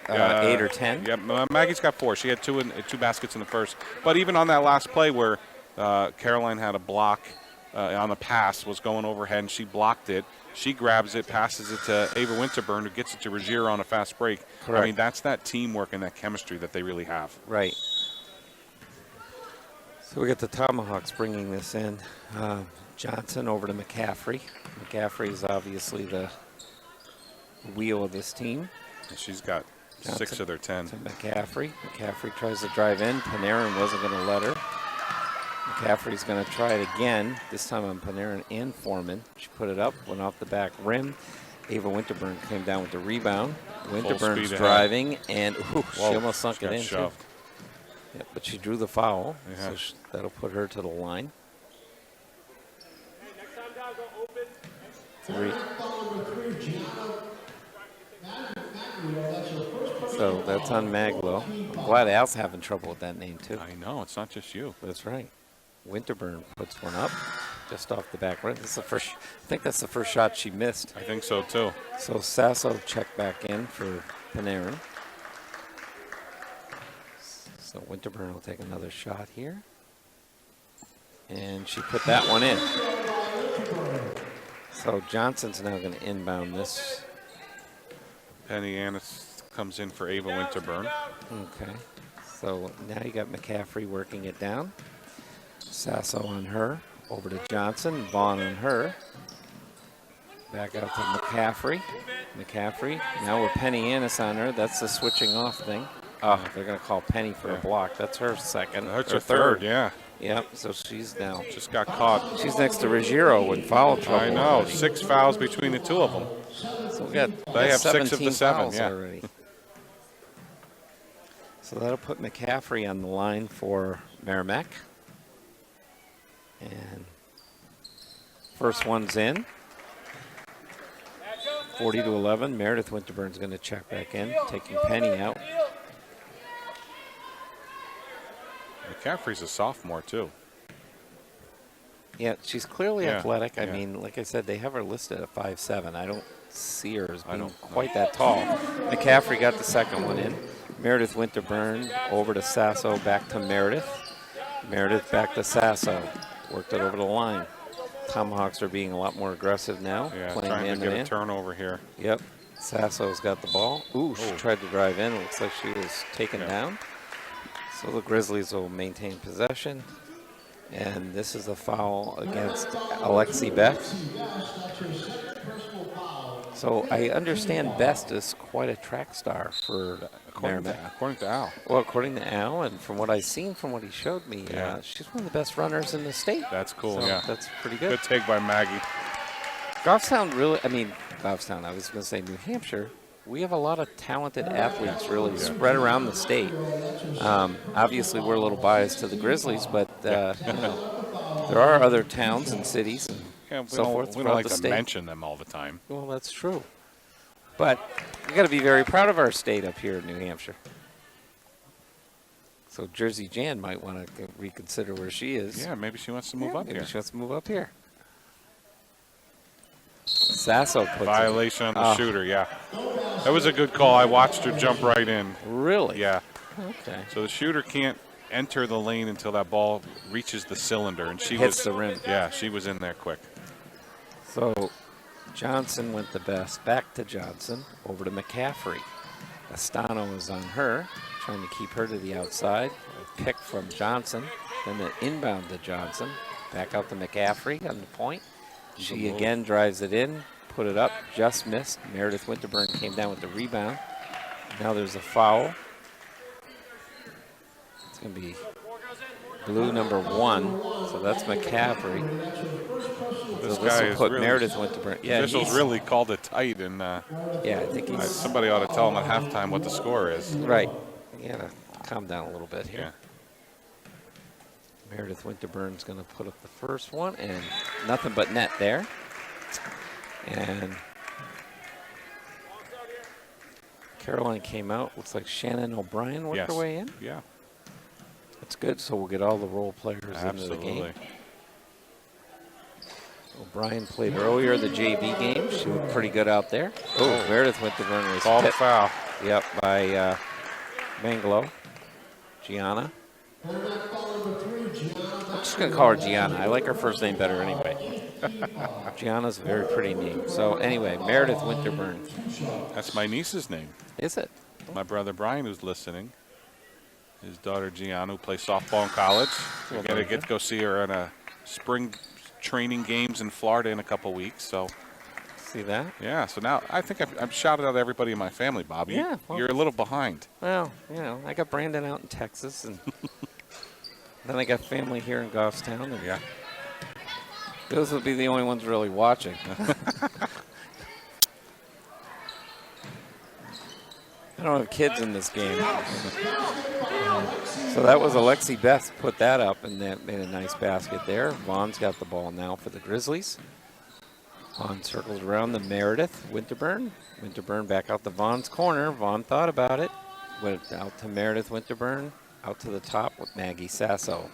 8 or 10. Yeah, Maggie's got 4. She had 2 baskets in the first. But even on that last play where Caroline had a block on the pass, was going overhead, and she blocked it. She grabs it, passes it to Ava Winterburn, who gets it to Regier on a fast break. Correct. I mean, that's that teamwork and that chemistry that they really have. Right. So we got the Tomahawks bringing this in. Johnson over to McCaffrey. McCaffrey is obviously the wheel of this team. And she's got Johnson 6 of their 10. To McCaffrey. McCaffrey tries to drive in. Panarin wasn't going to let her. McCaffrey's going to try it again, this time on Panarin and Foreman. She put it up, went off the back rim. Ava Winterburn came down with the rebound. Winterburn's driving, and she almost sunk it in, too. Yeah, but she drew the foul, so that'll put her to the line. 3. So that's on Maglow. I'm glad Al's having trouble with that name, too. I know, it's not just you. That's right. Winterburn puts one up just off the back rim. This is the first, I think that's the first shot she missed. I think so, too. So Sasso checked back in for Panarin. So Winterburn will take another shot here. And she put that one in. So Johnson's now going to inbound this. Penny Annis comes in for Ava Winterburn. Okay. So now you got McCaffrey working it down. Sasso on her. Over to Johnson. Vaughn on her. Back out to McCaffrey. McCaffrey. Now with Penny Annis on her. That's the switching off thing. Oh, they're going to call Penny for a block. That's her second. That's her third, yeah. Yep, so she's now. Just got caught. She's next to Ruggiero in foul trouble. I know. 6 fouls between the 2 of them. So we got they have 6 of the 7, yeah. Already. So that'll put McCaffrey on the line for Merrimack. And first one's in. 40-11. Meredith Winterburn's going to check back in, taking Penny out. McCaffrey's a sophomore, too. Yeah, she's clearly athletic. I mean, like I said, they have her listed at 5'7". I don't see her as being quite that tall. McCaffrey got the second one in. Meredith Winterburn over to Sasso, back to Meredith. Meredith back to Sasso. Worked it over the line. Tomahawks are being a lot more aggressive now. Yeah, playing trying to get man. a turnover here. Yep. Sasso's got the ball. Ooh, she tried to drive in. It looks like she was taken down. So the Grizzlies will maintain possession. And this is a foul against Alexi Beth. So I understand Best is quite a track star for Merrimack. According to Al. Well, according to Al, and from what I've seen, from what he showed me, she's one of the best runners in the state. That's cool, so that's pretty good. Good take by Maggie. Goffstown really, Goffstown, I was going to say New Hampshire. We have a lot of talented athletes really spread around the state. Obviously, we're a little biased to the Grizzlies, but you know, there are other towns and cities and so forth we throughout don't like the to state. mention them all the time. Well, that's true. But we got to be very proud of our state up here in New Hampshire. So Jersey Jan might want to reconsider where she is. Yeah, maybe she wants to move up maybe here. she wants to move up here. Sasso puts Violation on the shooter, yeah. That was a good call. I watched her jump right in. Really? Yeah. Okay. So the shooter can't enter the lane until that ball reaches the cylinder, and she hits the rim. Yeah, she was in there quick. So Johnson went the best. Back to Johnson. Over to McCaffrey. Astano is on her, trying to keep her to the outside. A pick from Johnson. Then the inbound to Johnson. Back out to McCaffrey on the point. She again drives it in, put it up, just missed. Meredith Winterburn came down with the rebound. Now there's a foul. It's going to be blue number 1. So that's McCaffrey. This So guy will is put really, Meredith Winterburn. Yeah, officials really called it tight, and yeah, I think he's somebody ought to tell him at halftime what the score is. right. You gotta calm down a little bit here. Yeah. Meredith Winterburn's going to put up the first one, and nothing but net there. And Caroline came out. Looks like Shannon O'Brien worked her way in. Yeah. That's good, so we'll get all the role players into the game. Absolutely. O'Brien played earlier the JV game. She looked pretty good out there. Oh, Meredith Winterburn was Called a hit. foul. Yep, by Manglo. Gianna. I'm just going to call her Gianna. I like her first name better anyway. Gianna's a very pretty name. So anyway, Meredith Winterburn. That's my niece's name. Is it? My brother Brian, who's listening. His daughter Gianna, who plays softball in college. We're going to get to go see her in a spring training games in Florida in a couple weeks. So see that? Yeah. So now I think I've shouted out everybody in my family, Bobby. Yeah. Well, you're a little behind. Well, you know, I got Brandon out in Texas, and then I got family here in Goffstown. And yeah. Those will be the only ones really watching. I don't have kids in this game. So that was Alexi Beth put that up, and that made a nice basket there. Vaughn's got the ball now for the Grizzlies. Vaughn circles around the Meredith Winterburn. Winterburn back out to Vaughn's corner. Vaughn thought about it. Went out to Meredith Winterburn. Out to the top with Maggie Sasso.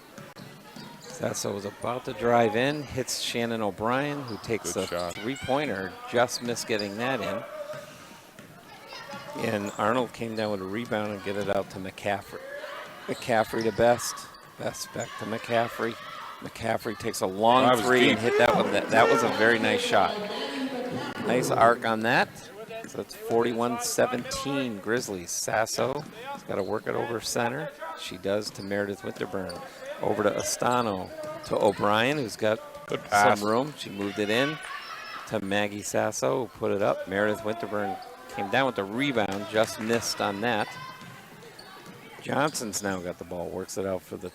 Sasso was about to drive in. Hits Shannon O'Brien, who takes a three-pointer. Just missed getting that in. And Arnold came down with a rebound and get it out to McCaffrey. McCaffrey to Best. Best back to McCaffrey. McCaffrey takes a long three and hit that one. That was a very nice shot. Nice arc on that. So it's 41-17 Grizzlies. Sasso has got to work it over center. She does to Meredith Winterburn. Over to Astano. To O'Brien, who's got some room. She moved it in to Maggie Sasso, who put it up. Meredith Winterburn came down with the rebound, just missed on that. Johnson's now got the ball, works it out for the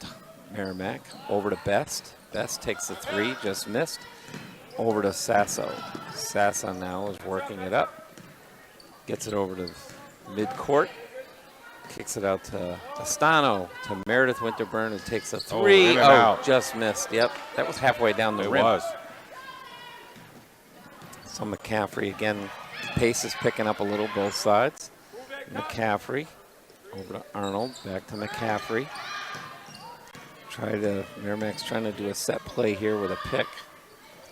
Merrimack. Over to Best. Best takes the three, just missed. Over to Sasso. Sasso now is working it up. Gets it over to midcourt. Kicks it out to Astano, to Meredith Winterburn, who takes a three. Oh, just missed. Yep, that was halfway down the rim. It was. So McCaffrey again. Pace is picking up a little, both sides. McCaffrey over to Arnold, back to McCaffrey. Merrimack's trying to do a set play here with a pick.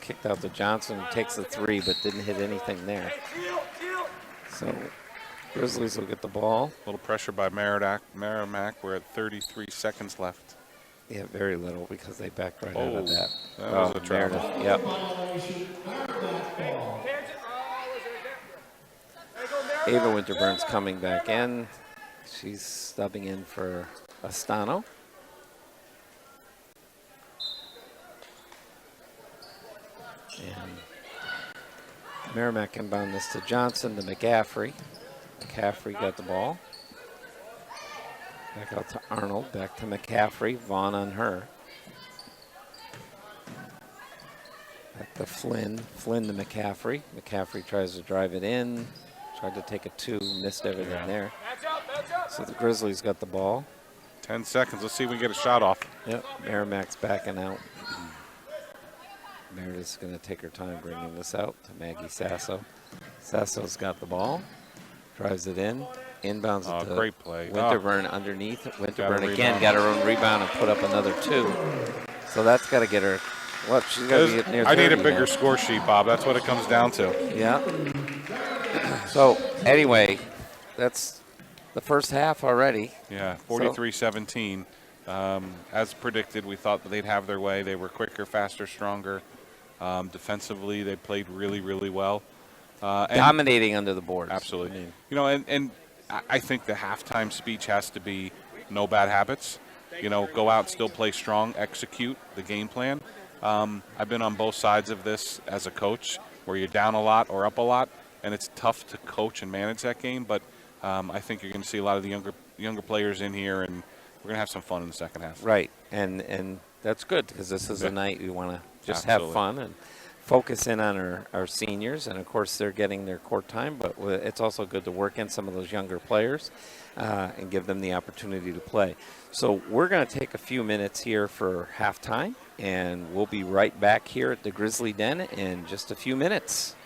Kicked out to Johnson, who takes the three, but didn't hit anything there. So Grizzlies will get the ball. A little pressure by Merrimack. We're at 33 seconds left. Yeah, very little because they backed right out of that. That was a travel. Yep. Ava Winterburn's coming back in. She's subbing in for Astano. And Merrimack inbound this to Johnson, to McCaffrey. McCaffrey got the ball. Back out to Arnold, back to McCaffrey. Vaughn on her. Back to Flynn. Flynn to McCaffrey. McCaffrey tries to drive it in. Tried to take a two, missed everything there. So the Grizzlies got the ball. 10 seconds. Let's see if we can get a shot off. Yep, Merrimack's backing out. Meredith's going to take her time bringing this out to Maggie Sasso. Sasso's got the ball. Drives it in. Inbounds it to great play. Winterburn underneath. Winterburn again got her own rebound and put up another two. So that's got to get her. What? She's got to be near 30 I need a bigger now. score sheet, Bob. That's what it comes down to. Yeah. So anyway, that's the first half already. Yeah, 43-17. As predicted, we thought that they'd have their way. They were quicker, faster, stronger. Defensively, they played really, really well. Dominating under the boards. Absolutely. And I think the halftime speech has to be no bad habits. Go out, still play strong, execute the game plan. I've been on both sides of this as a coach, where you're down a lot or up a lot, and it's tough to coach and manage that game. But I think you're going to see a lot of the younger players in here, and we're going to have some fun in the second half. Right, and That's good because this is a night we want to just Absolutely. have fun and focus in on our seniors. And, of course, they're getting their court time, but it's also good to work in some of those younger players and give them the opportunity to play. So we're going to take a few minutes here for halftime, and we'll be right back here at the Grizzly Den in just a few minutes.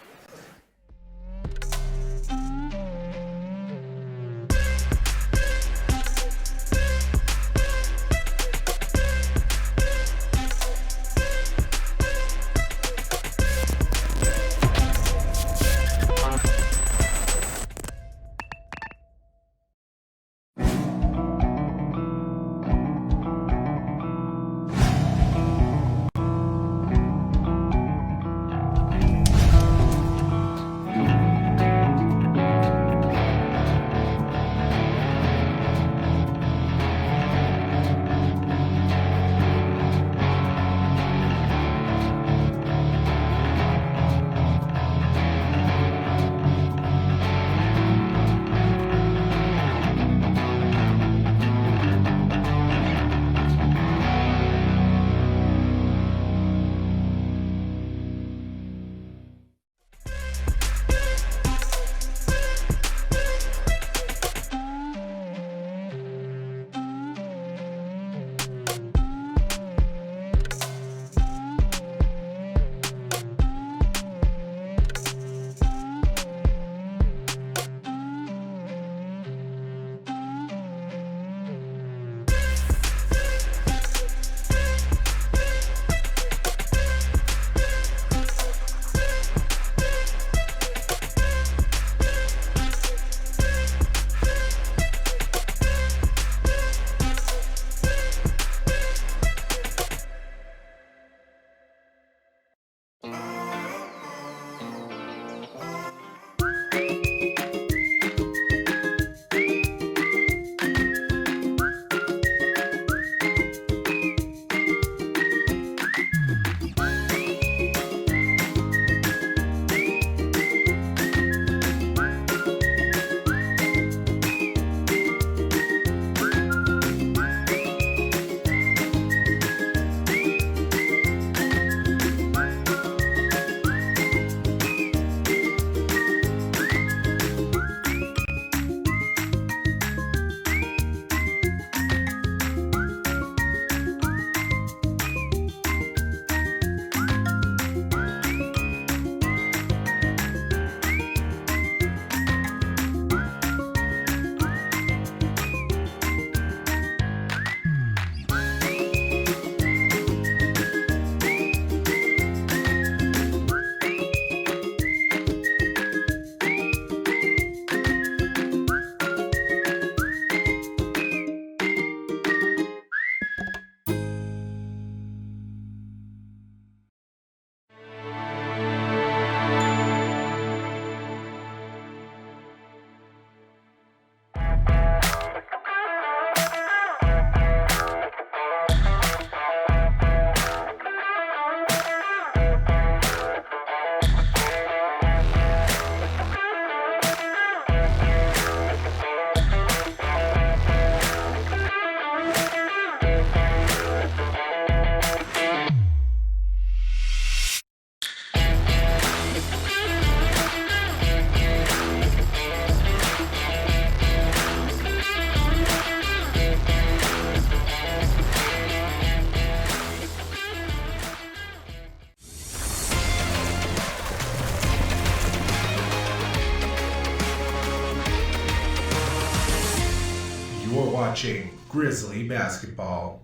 You're watching Grizzly Basketball.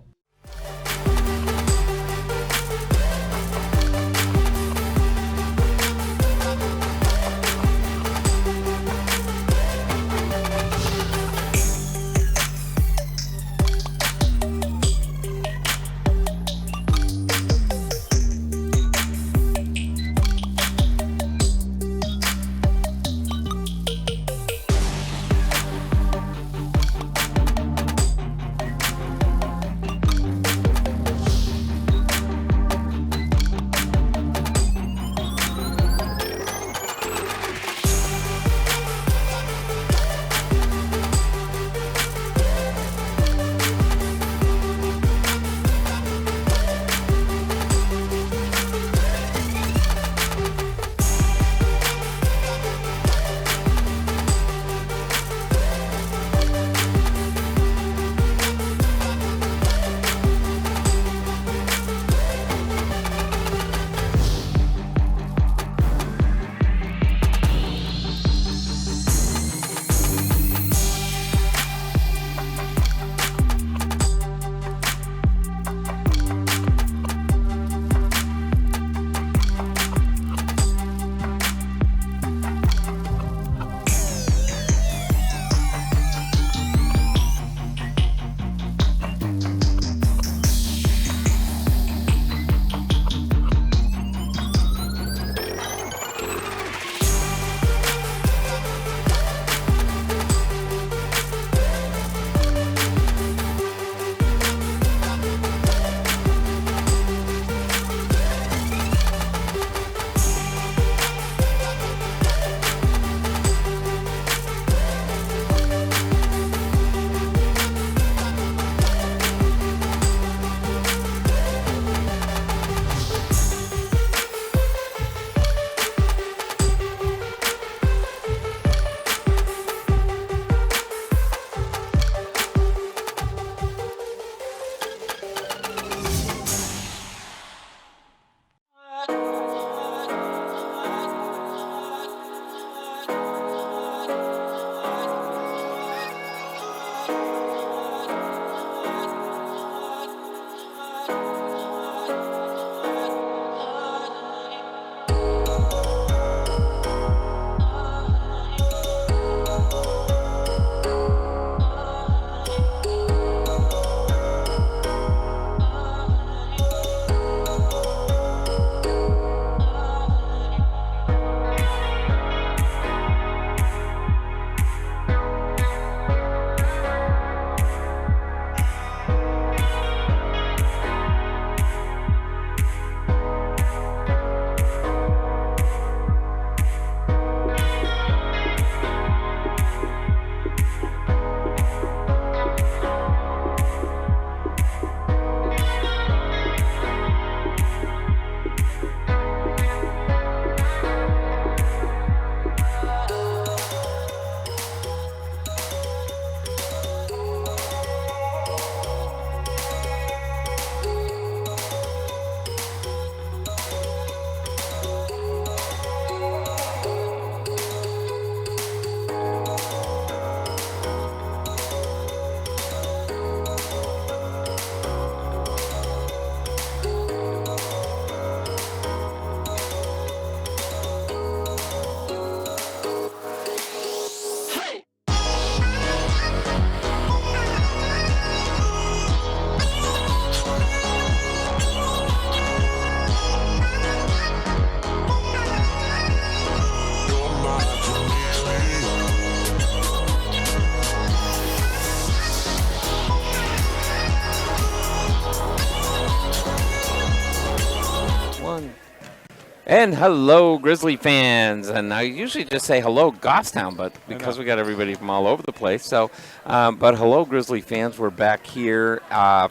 And hello, Grizzly fans. And I usually just say hello, Goffstown, but because we got everybody from all over the place. So, but hello, Grizzly fans. We're back here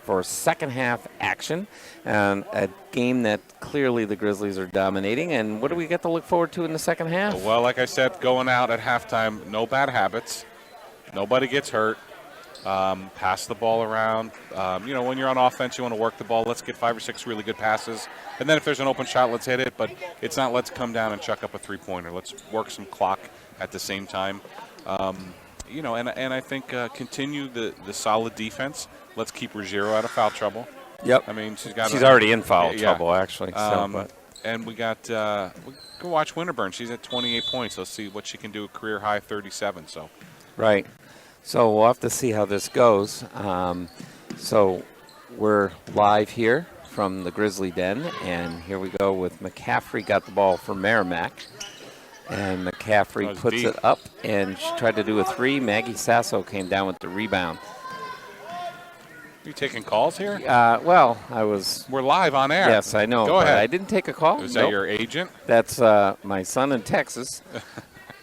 for second half action. And a game that clearly the Grizzlies are dominating. And what do we get to look forward to in the second half? Well, like I said, going out at halftime, no bad habits. Nobody gets hurt. Pass the ball around. When you're on offense, you want to work the ball. Let's get 5 or 6 really good passes. And then if there's an open shot, let's hit it. But it's not let's come down and chuck up a three-pointer. Let's work some clock at the same time. And I think continue the solid defense. Let's keep Ruggiero out of foul trouble. Yep. I mean, she's already in foul trouble, actually. And we got we go watch Winterburn. She's at 28 points. Let's see what she can do. A career high 37. So. Right. So we'll have to see how this goes. So we're live here from the Grizzly Den, and here we go with McCaffrey got the ball for Merrimack. And McCaffrey puts it up, and she tried to do a three. Maggie Sasso came down with the rebound. You taking calls here? Well, I was. We're live on air. Yes, I know. Go ahead. I didn't take a call. Is that your agent? That's my son in Texas.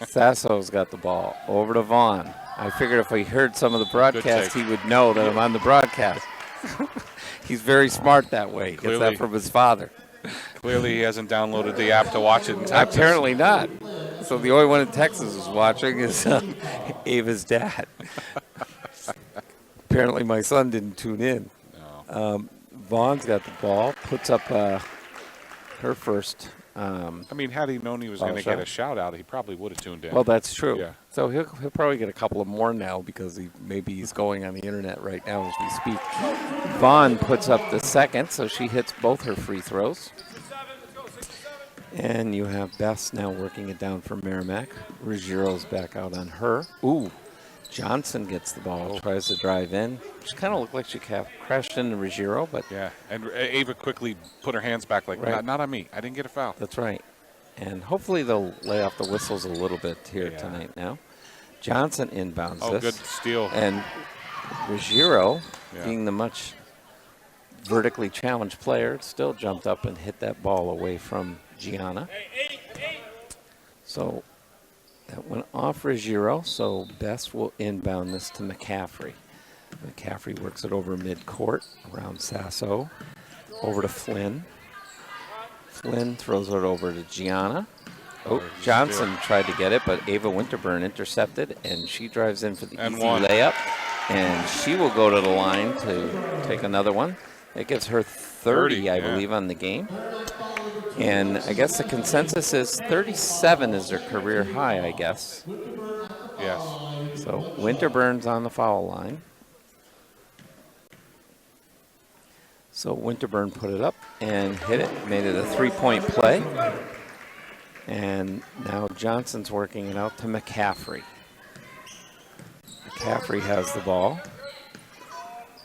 Sasso's got the ball over to Vaughn. I figured if he heard some of the broadcast, he would know that I'm on the broadcast. He's very smart that way. He gets that from his father. Clearly, he hasn't downloaded the app to watch it in Texas. Apparently not. So the only one in Texas is watching is Ava's dad. Apparently, my son didn't tune in. No. Vaughn's got the ball, puts up her first. Had he known he was going to get a shout out, he probably would have tuned in. Well, that's true. Yeah. So he'll probably get a couple of more now because he's going on the internet right now as we speak. Vaughn puts up the second, so she hits both her free throws. And you have Bess now working it down for Merrimack. Ruggiero's back out on her. Ooh, Johnson gets the ball, tries to drive in. She kind of looked like she crashed into Ruggiero, but yeah. And Ava quickly put her hands back, like not on me. I didn't get a foul. That's right. And hopefully they'll lay off the whistles a little bit here tonight now. Johnson inbounds this. Oh, good steal. And Ruggiero, being the much vertically challenged player, still jumped up and hit that ball away from Gianna. So that went off Ruggiero, so Bess will inbound this to McCaffrey. McCaffrey works it over midcourt, around Sasso, over to Flynn. Flynn throws it over to Gianna. Oh, Johnson tried to get it, but Ava Winterburn intercepted, and she drives in for the easy layup. And she will go to the line to take another one. It gives her 30, I believe, on the game. And I guess the consensus is 37 is her career high, I guess. Yes. So Winterburn's on the foul line. So Winterburn put it up and hit it, made it a three-point play. And now Johnson's working it out to McCaffrey. McCaffrey has the ball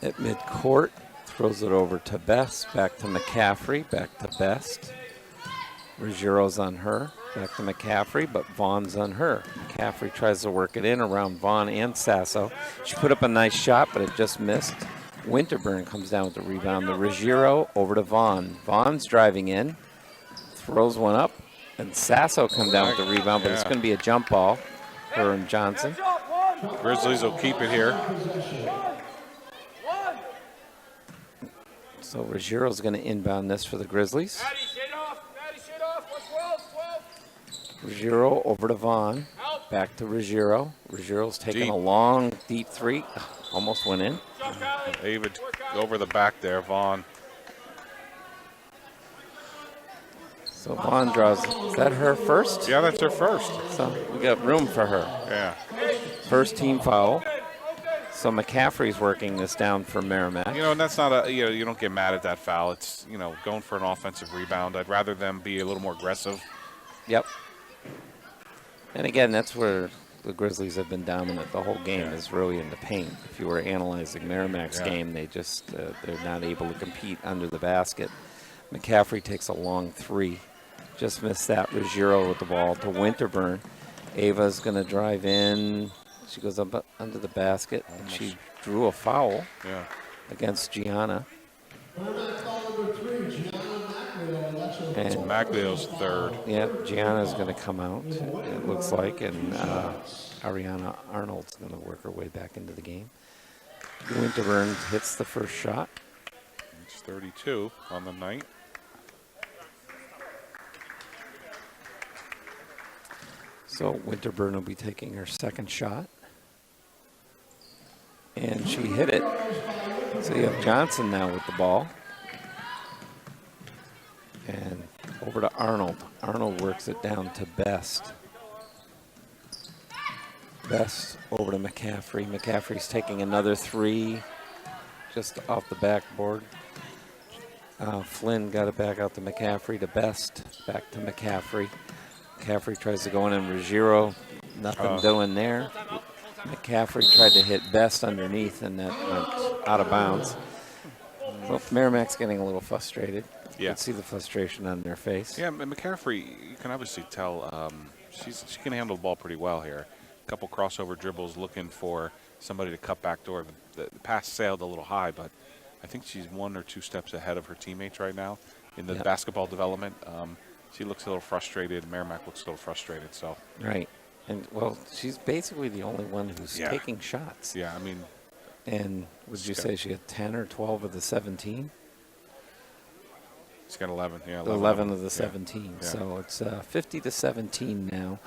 at midcourt, throws it over to Best, back to McCaffrey, back to Best. Ruggiero's on her, back to McCaffrey, but Vaughn's on her. McCaffrey tries to work it in around Vaughn and Sasso. She put up a nice shot, but it just missed. Winterburn comes down with the rebound. The Ruggiero over to Vaughn. Vaughn's driving in, throws one up, and Sasso come down with the rebound, but it's going to be a jump ball, her and Johnson. Grizzlies will keep it here. So Ruggiero's going to inbound this for the Grizzlies. Ruggiero over to Vaughn, back to Ruggiero. Ruggiero's taking a long, deep three. Almost went in. Ava over the back there, Vaughn. So Vaughn draws. Is that her first? Yeah, that's her first. So we got room for her. Yeah. First team foul. So McCaffrey's working this down for Merrimack. And that's not a, you don't get mad at that foul. It's, going for an offensive rebound. I'd rather them be a little more aggressive. Yep. And again, that's where the Grizzlies have been dominant the whole game, is really in the paint. If you were analyzing Merrimack's game, they just, they're not able to compete under the basket. McCaffrey takes a long three. Just missed that. Ruggiero with the ball to Winterburn. Ava's going to drive in. She goes up under the basket, and she drew a foul against Gianna. It's And Maglio's third. yeah, Gianna's going to come out, it looks like, and Ariana Arnold's going to work her way back into the game. Winterburn hits the first shot. It's 32 on the night. So Winterburn will be taking her second shot. And she hit it. So you have Johnson now with the ball. And over to Arnold. Arnold works it down to Best. Best over to McCaffrey. McCaffrey's taking another three just off the backboard. Flynn got it back out to McCaffrey to Best. Back to McCaffrey. McCaffrey tries to go in and Ruggiero. Nothing doing there. McCaffrey tried to hit Best underneath, and that went out of bounds. Well, Merrimack's getting a little frustrated. You Yeah. can see the frustration on their face. Yeah, McCaffrey, you can obviously tell she can handle the ball pretty well here. A couple crossover dribbles looking for somebody to cut back door. The pass sailed a little high, but I think she's 1 or 2 steps ahead of her teammates right now in the basketball development. She looks a little frustrated. Merrimack looks a little frustrated. So Right. And, well, she's basically the only one who's taking shots. yeah, I mean, And would you say she had 10 or 12 of the 17? she's got 11. Yeah, 11 of the Yeah. 17. Yeah. So it's 50 to 17 now.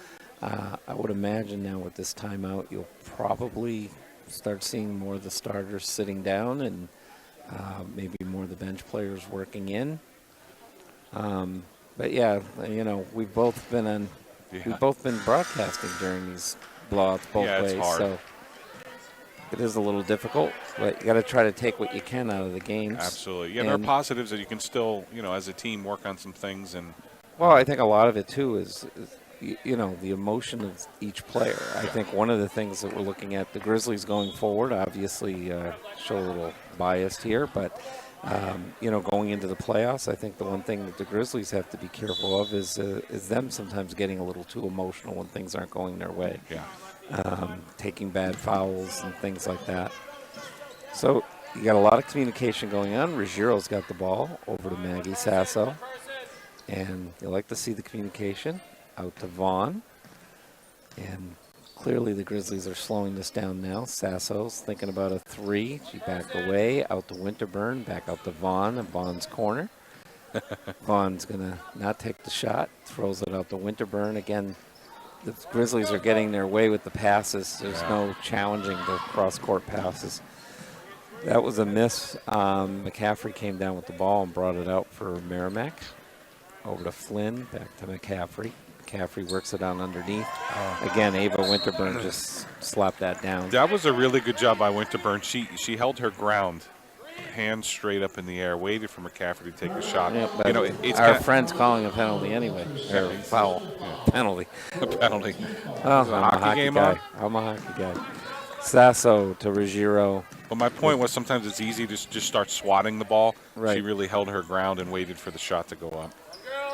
I would imagine now with this timeout, you'll probably start seeing more of the starters sitting down and maybe more of the bench players working in. But yeah, you know, we've both been broadcasting during these blowouts both it's ways. hard. So it is a little difficult, but you got to try to take what you can out of the games. Absolutely. Yeah, there are positives that you can still, as a team, work on some things. And Well, I think a lot of it too is the emotion of each player. I think one of the things that we're looking at, the Grizzlies going forward, obviously show a little biased here, but going into the playoffs, I think the one thing that the Grizzlies have to be careful of is them sometimes getting a little too emotional when things aren't going their way. yeah. Taking bad fouls and things like that. So you got a lot of communication going on. Ruggiero's got the ball over to Maggie Sasso. And you like to see the communication out to Vaughn. And clearly the Grizzlies are slowing this down now. Sasso's thinking about a three. She backed away, out to Winterburn, back out to Vaughn in Vaughn's corner. Vaughn's going to not take the shot, throws it out to Winterburn. Again, the Grizzlies are getting their way with the passes. There's no challenging the cross-court passes. That was a miss. McCaffrey came down with the ball and brought it out for Merrimack. Over to Flynn, back to McCaffrey. McCaffrey works it out underneath. Again, Ava Winterburn just slapped that down. That was a really good job by Winterburn. She held her ground, hands straight up in the air, waited for McCaffrey to take a shot. Yeah, but It's our friend's calling a penalty anyway, or foul. Penalty. a penalty. Oh, I'm a hockey game guy. on? I'm a hockey guy. Sasso to Ruggiero. Well, my point was sometimes it's easy to just start swatting the ball. Right. She really held her ground and waited for the shot to go up.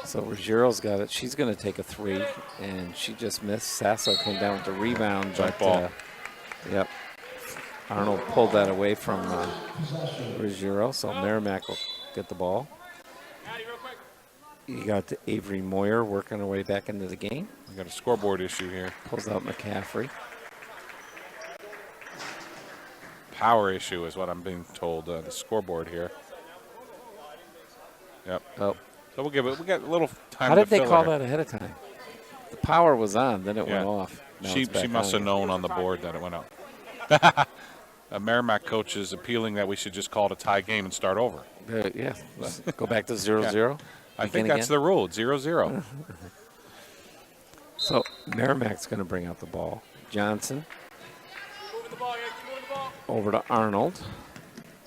So Ruggiero's got it. She's going to take a three, and she just missed. Sasso came down with the rebound. Jump but, ball. Yep. Arnold pulled that away from Ruggiero, so Merrimack will get the ball. You got Avery Moyer working her way back into the game. We got a scoreboard issue here. Pulls out McCaffrey. Power issue is what I'm being told. The scoreboard here. Yep. Oh. So we'll give it. We got a little time. How to did they fill call here. that ahead of time? The power was on, then it went off. Now She it's back must on have again. known on the board that it went out. A Merrimack coach is appealing that we should just call it a tie game and start over. Yeah, go back to 0-0. I Begin think that's again. the rule. 0-0. So Merrimack's going to bring out the ball. Johnson over to Arnold.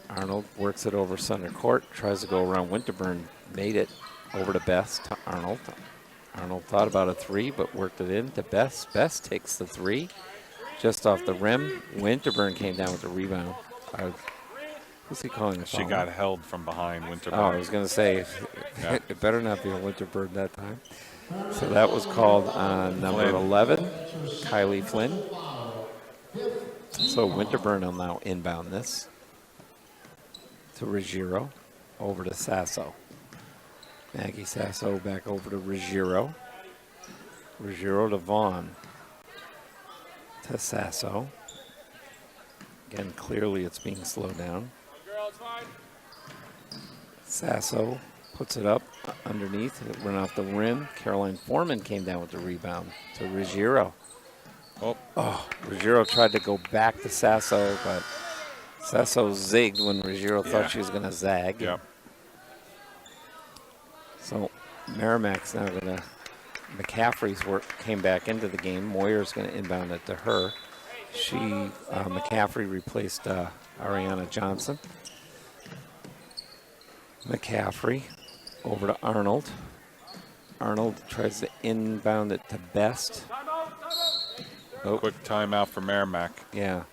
Arnold works it over center court, tries to go around Winterburn, made it over to Best to Arnold. Arnold thought about a three, but worked it in to Best. Best takes the three, just off the rim. Winterburn came down with the rebound. Who's he calling? She got held from behind Winterburn. Oh, I was going to say, it better not be a Winterburn that time. So that was called on number Flynn. 11, Kylie Flynn. So Winterburn will now inbound this to Ruggiero, over to Sasso. Maggie Sasso back over to Ruggiero. Ruggiero to Vaughn. To Sasso. Again, clearly it's being slowed down. Sasso puts it up underneath. It went off the rim. Caroline Foreman came down with the rebound to Ruggiero. Oh, Ruggiero tried to go back to Sasso, but Sasso zigged when Ruggiero thought she was going to zag. Yep. So Merrimack's now going to, McCaffrey's work came back into the game. Moyer's going to inbound it to her. McCaffrey replaced Ariana Johnson. McCaffrey over to Arnold. Arnold tries to inbound it to Best. Oh. Quick timeout for Merrimack. Yeah.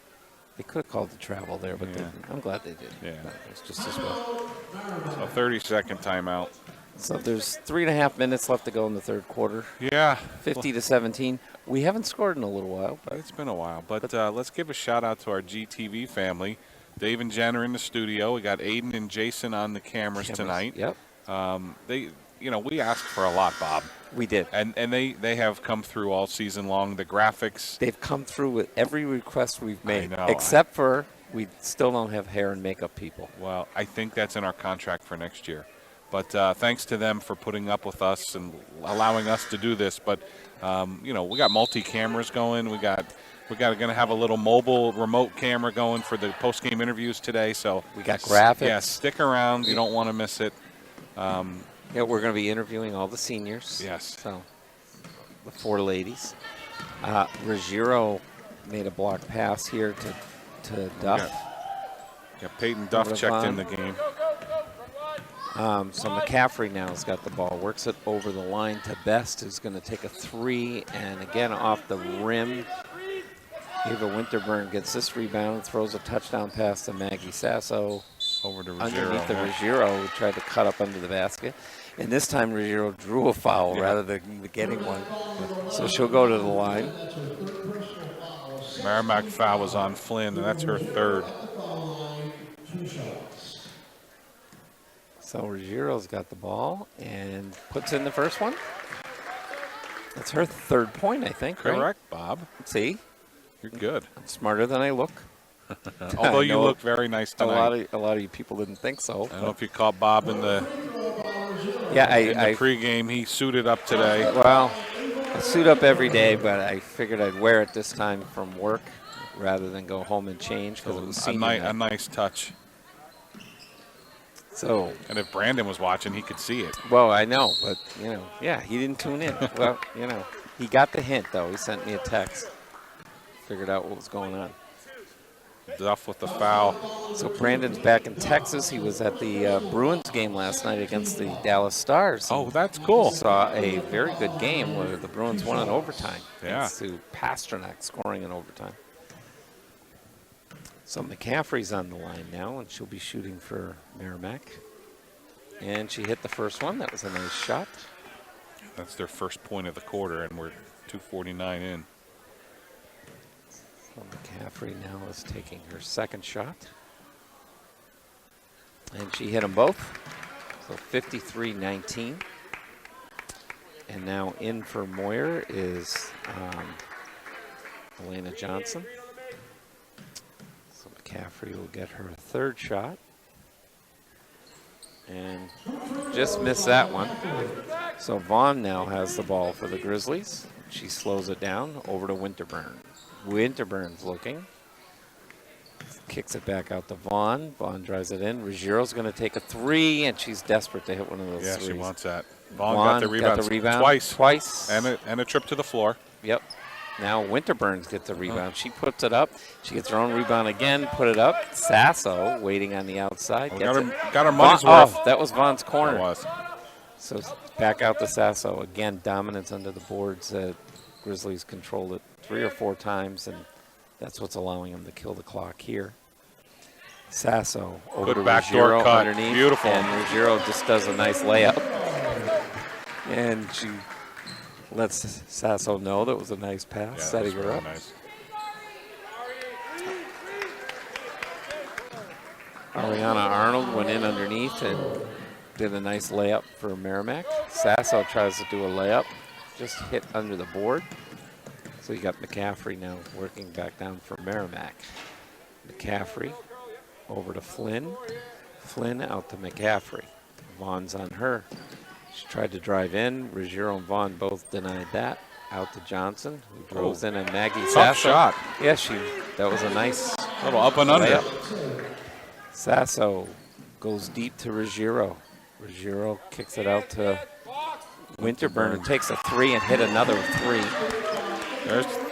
They could have called the travel there, but I'm glad they did. Yeah. It's just as well. A 30-second timeout. So there's 3.5 minutes left to go in the third quarter. Yeah. 50 to 17. We haven't scored in a little while. But It's been a while. But let's give a shout-out to our GTV family. Dave and Jen are in the studio. We got Aiden and Jason on the cameras tonight. Yep. We asked for a lot, Bob. We did. And they have come through all season long. The graphics. They've come through with every request we've made. I know. Except for we still don't have hair and makeup people. Well, I think that's in our contract for next year. But thanks to them for putting up with us and allowing us to do this. But, we got multi-cameras going. We're going to have a little mobile remote camera going for the post-game interviews today. So we got graphics. Yeah, stick around. You don't want to miss it. We're going to be interviewing all the seniors. Yes. So the 4 ladies. Ruggiero made a block pass here to Duff. Yeah, Peyton Duff checked in the game. So McCaffrey now has got the ball, works it over the line to Best, who's going to take a 3, and again off the rim. Ava Winterburn gets this rebound, throws a touchdown pass to Maggie Sasso. Over to Ruggiero. Underneath the Ruggiero, who tried to cut up under the basket. And this time Ruggiero drew a foul rather than getting one. So she'll go to the line. Merrimack foul was on Flynn, and that's her 3rd. So Ruggiero's got the ball and puts in the first one. That's her 3rd point, I think, right? Correct, Bob. See? You're good. I'm smarter than I look. Although you look very nice tonight. A lot of you people didn't think so. I don't know if you caught Bob in the pregame. He suited up today. Well, I suit up every day, but I figured I'd wear it this time from work rather than go home and change because it was senior night. A nice touch. So, and if Brandon was watching, he could see it. Well, I know, but, he didn't tune in. Well, he got the hint, though. He sent me a text. Figured out what was going on. Duff with the foul. So Brandon's back in Texas. He was at the Bruins game last night against the Dallas Stars. Oh, that's cool. Saw a very good game where the Bruins won in overtime. Yeah. Thanks to Pasternak scoring in overtime. So McCaffrey's on the line now, and she'll be shooting for Merrimack. And she hit the first one. That was a nice shot. That's their first point of the quarter, and we're 2:49 in. So McCaffrey now is taking her 2nd shot. And she hit them both. So 53-19. And now in for Moyer is Elena Johnson. So McCaffrey will get her 3rd shot. And just missed that one. So Vaughn now has the ball for the Grizzlies. She slows it down over to Winterburn. Winterburn's looking. Kicks it back out to Vaughn. Vaughn drives it in. Ruggiero's going to take a 3, and she's desperate to hit one of those threes. Yeah, she wants that. Vaughn got the rebound twice. And a trip to the floor. Yep. Now Winterburn gets the rebound. She puts it up. She gets her own rebound again, put it up. Sasso waiting on the outside. Got her money's worth. Oh, that was Vaughn's corner. It was. So back out to Sasso. Again, dominance under the boards. Grizzlies controlled it 3 or 4 times, and that's what's allowing them to kill the clock here. Sasso over to Ruggiero underneath. Beautiful. And Ruggiero just does a nice layup. And she lets Sasso know that was a nice pass, setting her up. Nice. Ariana Arnold went in underneath and did a nice layup for Merrimack. Sasso tries to do a layup, just hit under the board. So you got McCaffrey now working back down for Merrimack. McCaffrey over to Flynn. Flynn out to McCaffrey. Vaughn's on her. She tried to drive in. Ruggiero and Vaughn both denied that. Out to Johnson, who drove in, and Maggie Tough Sasso. shot. Yeah, that was a nice Little up and under. layup. Sasso goes deep to Ruggiero. Ruggiero kicks it out to Winterburn and takes a three and hit another three.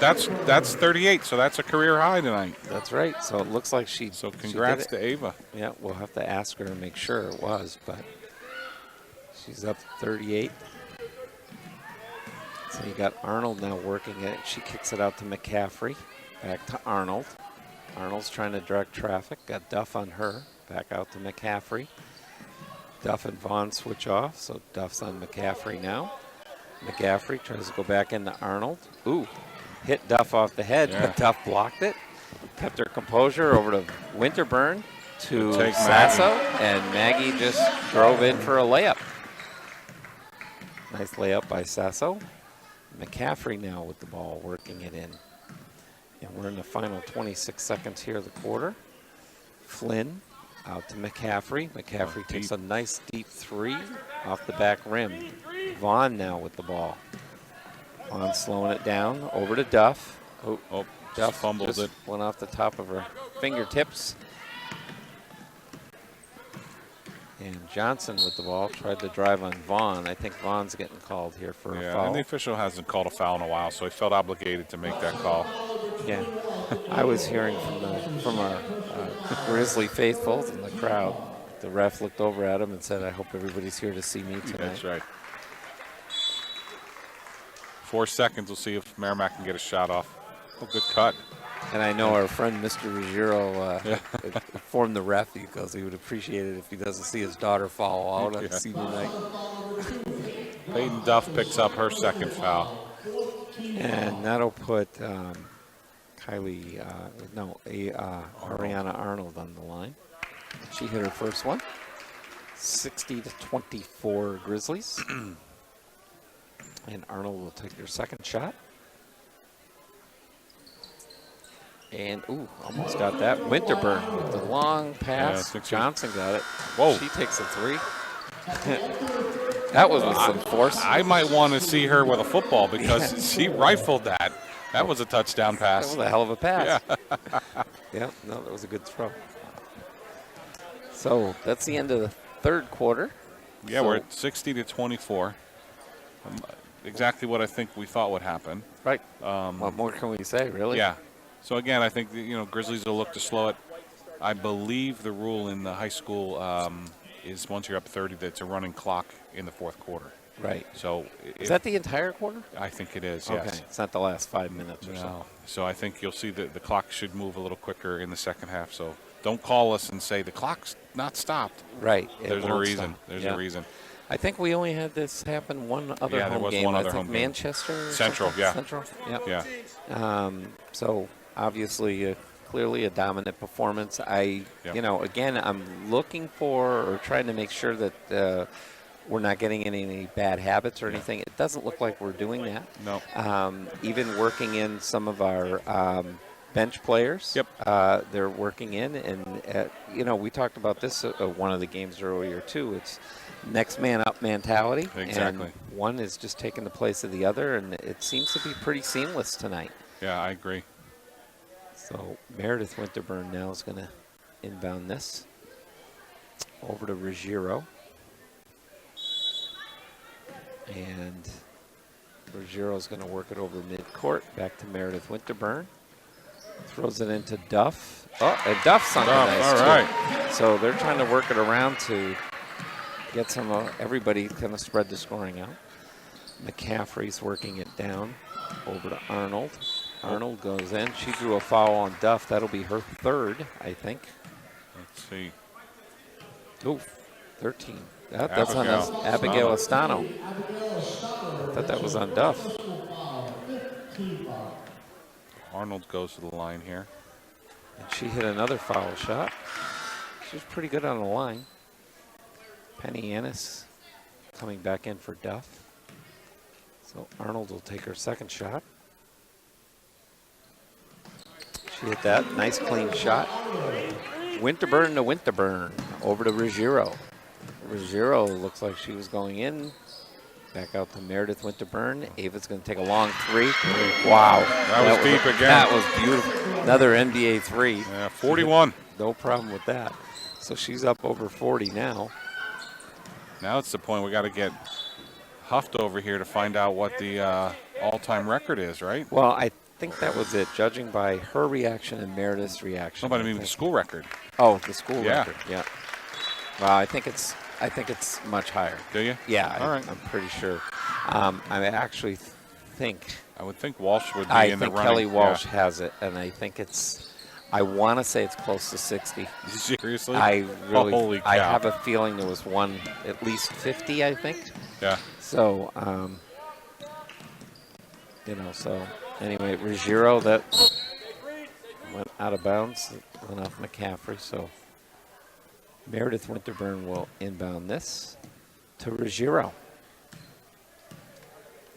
That's 38, so that's a career high tonight. That's right. So it looks like she. So congrats she did it. to Ava. Yeah, we'll have to ask her and make sure it was, but she's up 38. So you got Arnold now working it. She kicks it out to McCaffrey. Back to Arnold. Arnold's trying to direct traffic. Got Duff on her. Back out to McCaffrey. Duff and Vaughn switch off, so Duff's on McCaffrey now. McCaffrey tries to go back into Arnold. Ooh, hit Duff off the head, but Duff blocked it. Kept her composure over to Winterburn to Sasso, and Maggie just drove in for a layup. Nice layup by Sasso. McCaffrey now with the ball, working it in. And we're in the final 26 seconds here of the quarter. Flynn out to McCaffrey. McCaffrey takes a nice deep three off the back rim. Vaughn now with the ball. Vaughn slowing it down over to Duff. Duff fumbled it. Went off the top of her fingertips. And Johnson with the ball tried to drive on Vaughn. I think Vaughn's getting called here for a foul. And the official hasn't called a foul in a while, so he felt obligated to make that call. Yeah, I was hearing from our Grizzly faithfuls in the crowd. The ref looked over at him and said, "I hope everybody's here to see me tonight." That's right. 4 seconds. We'll see if Merrimack can get a shot off. Oh, good cut. And I know our friend Mr. Ruggiero informed the ref because he would appreciate it if he doesn't see his daughter fall out on senior night. Peyton Duff picks up her second foul. And that'll put Ariana Arnold on the line. She hit her first one. 60-24 Grizzlies. And Arnold will take her second shot. And, almost got that. Winterburn with the long pass. Johnson got it. Whoa. She takes a three. That was with some force. I might want to see her with a football because she rifled that. That was a touchdown pass. That was a hell of a pass. Yeah. That was a good throw. So that's the end of the third quarter. Yeah, we're at 60-24. Exactly what I think we thought would happen. Right. What more can we say, really? Yeah. So again, I think Grizzlies will look to slow it. I believe the rule in the high school is once you're up 30, that's a running clock in the fourth quarter. Right. So is that the entire quarter? I think it is. Okay. Yes. It's not the last 5 minutes or so. No. So I think you'll see that the clock should move a little quicker in the second half. So don't call us and say the clock's not stopped. Right. There's a reason. There's a reason. I think we only had this happen one other home there was game. one other I think home game. Manchester. Central. Yeah. Central. Yep. Yeah. So obviously, clearly a dominant performance. Again, I'm looking for or trying to make sure that we're not getting any bad habits or anything. It doesn't look like we're doing that. No. Even working in some of our bench players. Yep. They're working in, and we talked about this one of the games earlier too. It's next man up mentality. Exactly. And one is just taking the place of the other, and it seems to be pretty seamless tonight. Yeah, I agree. So Meredith Winterburn now is going to inbound this over to Ruggiero. And Ruggiero's going to work it over midcourt, back to Meredith Winterburn. Throws it into Duff. Oh, and Duff's on the nice all too. right. So they're trying to work it around to get some everybody kind of spread the scoring out. McCaffrey's working it down over to Arnold. Arnold goes in. She drew a foul on Duff. That'll be her third, I think. Let's see. Ooh, 13. That's on Abigail Estano. I thought that was on Duff. Arnold goes to the line here. And she hit another foul shot. She was pretty good on the line. Penny Annis coming back in for Duff. So Arnold will take her second shot. She hit that. Nice clean shot. Winterburn to Winterburn. Over to Ruggiero. Ruggiero looks like she was going in. Back out to Meredith Winterburn. Ava's going to take a long three. Wow. That was deep again. That was beautiful. Another NBA three. Yeah, 41. No problem with that. So she's up over 40 now. Now it's the point we got to get Huffed over here to find out what the all-time record is, right? Well, I think that was it, judging by her reaction and Meredith's reaction. No, but I mean the school record. Oh, the school Yeah. record. Yeah. Well, I think it's much higher. Do you? Yeah, All right. I'm pretty sure. I actually think. I would think Walsh would be I in the think running. Kelly Walsh has it, and I think it's. I want to say it's close to 60. Yeah. Seriously? I really. Holy cow. I have a feeling there was one at least 50. I think. Yeah. So, so anyway, Ruggiero, that went out of bounds, went off McCaffrey. So Meredith Winterburn will inbound this to Ruggiero.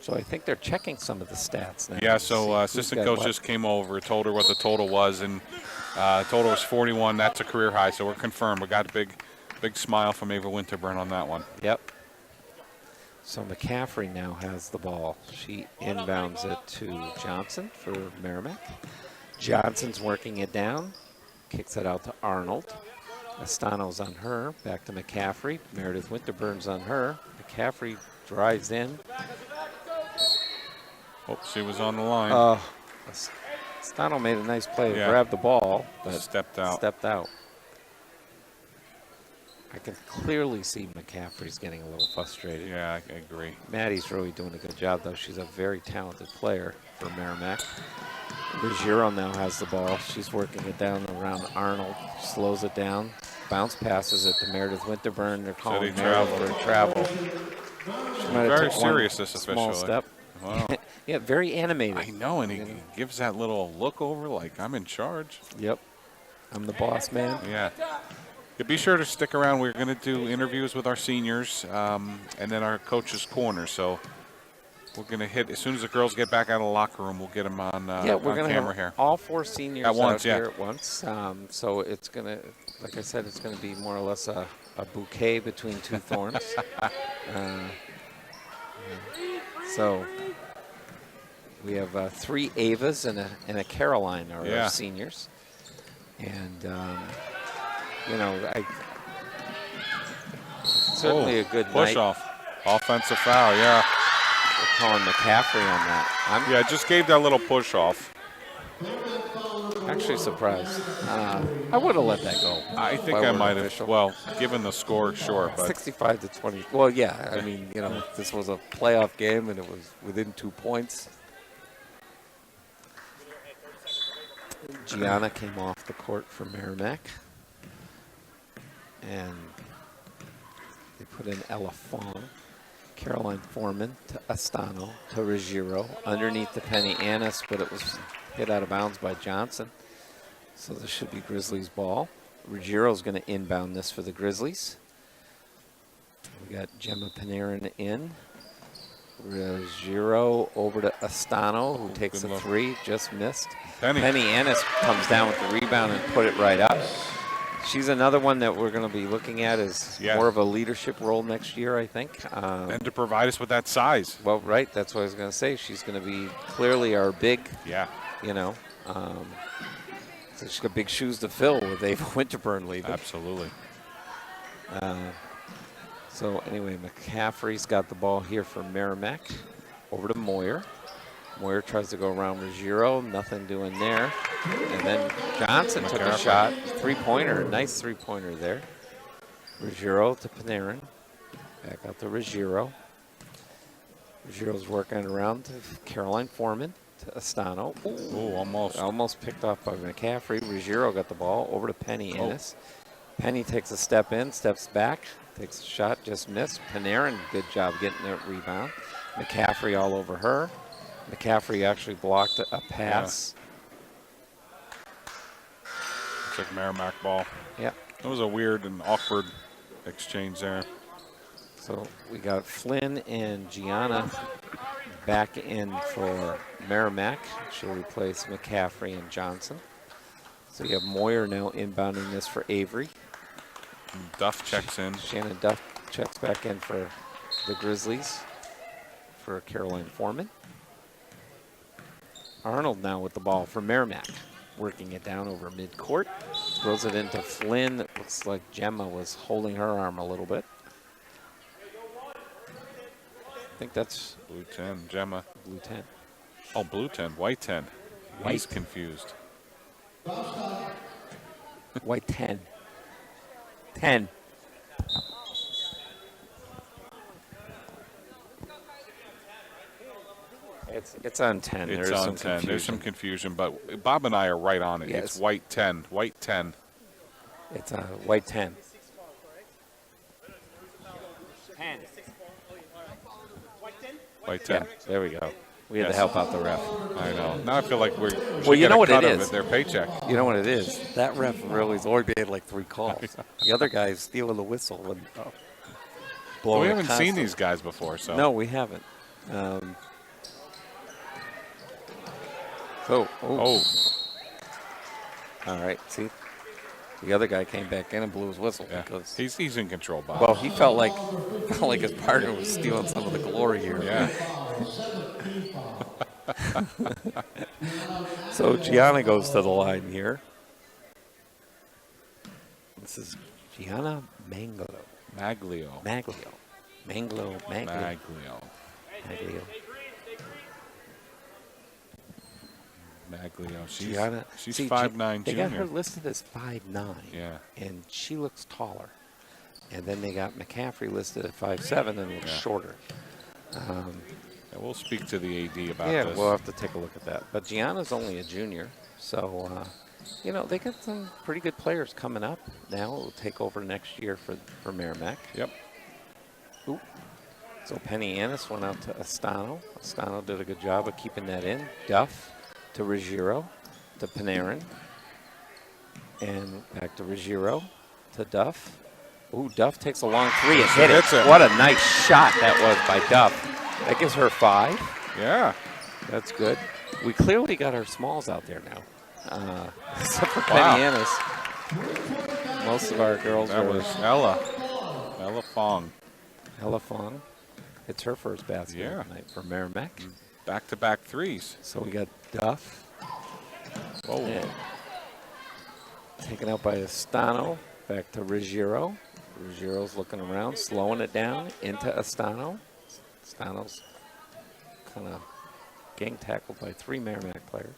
So I think they're checking some of the stats now. Yeah, to so see who's assistant got coach what. just came over, told her what the total was, and total was 41. That's a career high, so we're confirmed. We got a big smile from Ava Winterburn on that one. Yep. So McCaffrey now has the ball. She inbounds it to Johnson for Merrimack. Johnson's working it down. Kicks it out to Arnold. Estano's on her. Back to McCaffrey. Meredith Winterburn's on her. McCaffrey drives in. Oops, she was on the line. Estano made a nice play to Yeah. grab the ball, but Stepped out. Stepped out. I can clearly see McCaffrey's getting a little frustrated. Yeah, I agree. Maddie's really doing a good job, though. She's a very talented player for Merrimack. Ruggiero now has the ball. She's working it down around Arnold. Slows it down. Bounce passes it to Meredith Winterburn. They're calling Meredith for a travel. She might have Very took serious, one this small official. step. Wow. Yeah, very animated. I know, and he gives that little look over like, I'm in charge. Yep. I'm the boss man. Yeah. Yeah, be sure to stick around. We're going to do interviews with our seniors and then our coach's corner. So we're going to hit, as soon as the girls get back out of the locker room, we'll get them on, Yeah, we're on going to camera have here. all four seniors At once, out yeah. here at once. So it's going to, like I said, it's going to be more or less a bouquet between two thorns. So we have 3 Avas and a Caroline are Yeah. our seniors. And, certainly a good push night. off. Offensive foul, yeah. We're calling McCaffrey on that. I'm Yeah, just gave that little push off. actually surprised. I would have let that go. I think if I were might an have, official. well, given the score, sure. But 65 to 20. Well, yeah. I mean, this was a playoff game, and it was within 2 points. Gianna came off the court for Merrimack. And they put in Ella Fong. Caroline Foreman to Estano to Ruggiero. Underneath to Penny Annis, but it was hit out of bounds by Johnson. So this should be Grizzlies ball. Ruggiero's going to inbound this for the Grizzlies. We got Gemma Panarin in. Ruggiero over to Estano, who takes good a look. 3, just missed. Penny. Annis comes down with the rebound and put it right up. She's another one that we're going to be looking at as Yeah. more of a leadership role next year, I think. and to provide us with that size. Well, right, that's what I was going to say. She's going to be clearly our big, Yeah. so she's got big shoes to fill with Ava Winterburn leaving. Absolutely. So anyway, McCaffrey's got the ball here for Merrimack. Over to Moyer. Moyer tries to go around Ruggiero. Nothing doing there. And then Johnson took a McCaffrey. shot. Three-pointer. Nice three-pointer there. Ruggiero to Panarin. Back out to Ruggiero. Ruggiero's working around to Caroline Foreman to Estano. Ooh, almost. Almost picked off by McCaffrey. Ruggiero got the ball over to Penny Ennis. Penny takes a step in, steps back, takes a shot, just missed. Panarin, good job getting that rebound. McCaffrey all over her. McCaffrey actually blocked a pass. It's like Merrimack ball. Yeah. It was a weird and awkward exchange there. So we got Flynn and Gianna back in for Merrimack. She'll replace McCaffrey and Johnson. So you have Moyer now inbounding this for Avery. Duff checks in. Shannon Duff checks back in for the Grizzlies for Caroline Foreman. Arnold now with the ball for Merrimack. Working it down over midcourt. Throws it into Flynn. It looks like Gemma was holding her arm a little bit. I think that's Blue 10, Gemma. blue 10. Oh, blue 10, white 10. White. He's confused. White 10. 10. It's on 10. It's There's on some 10. There's confusion. some confusion, but Bob and I are right on it. Yes. It's white 10. White 10. It's a white 10. 10. White 10. Yeah, there we go. We had Yes. to help out the ref. I know. Now I feel like we should Well, you get know a what cut it of is. their paycheck. You know what it is? That ref really is only made like 3 calls. The other guy's stealing the whistle and Well, blowing we it haven't seen constantly. these guys before, so. No, we haven't. Oh. All right. See, the other guy came back in and blew his whistle Yeah. because. He's in control, Bob. Well, he felt like his partner was stealing some of the glory here. yeah. So Gianna goes to the line here. This is Gianna Maglio. Maglio. Maglio. Maglio. Gianna. She's See, 5'9" They junior. got her listed as 5'9". Yeah. And she looks taller. And then they got McCaffrey listed at 5'7" and looks shorter. Yeah, we'll speak to the AD about Yeah, this. we'll have to take a look at that. But Gianna's only a junior, so they got some pretty good players coming up now. Will take over next year for Merrimack. Yep. Ooh. So Penny Annis went out to Astano. Astano did a good job of keeping that in. Duff to Ruggiero to Panarin, and back to Ruggiero to Duff. Ooh, Duff takes a long 3 and hit it. Hits it. What a nice shot that was by Duff. That gives her 5. Yeah. That's good. We clearly got our smalls out there now. Except for Wow. Penny Annis. Most of our girls That are was Ella. Ella Fong. Ella Fong. It's her first basket Yeah. of the night for Merrimack. Back-to-back threes. So we got Duff. Oh. And taken out by Astano. Back to Ruggiero. Ruggiero's looking around, slowing it down into Astano. Astano's kind of gang tackled by 3 Merrimack players.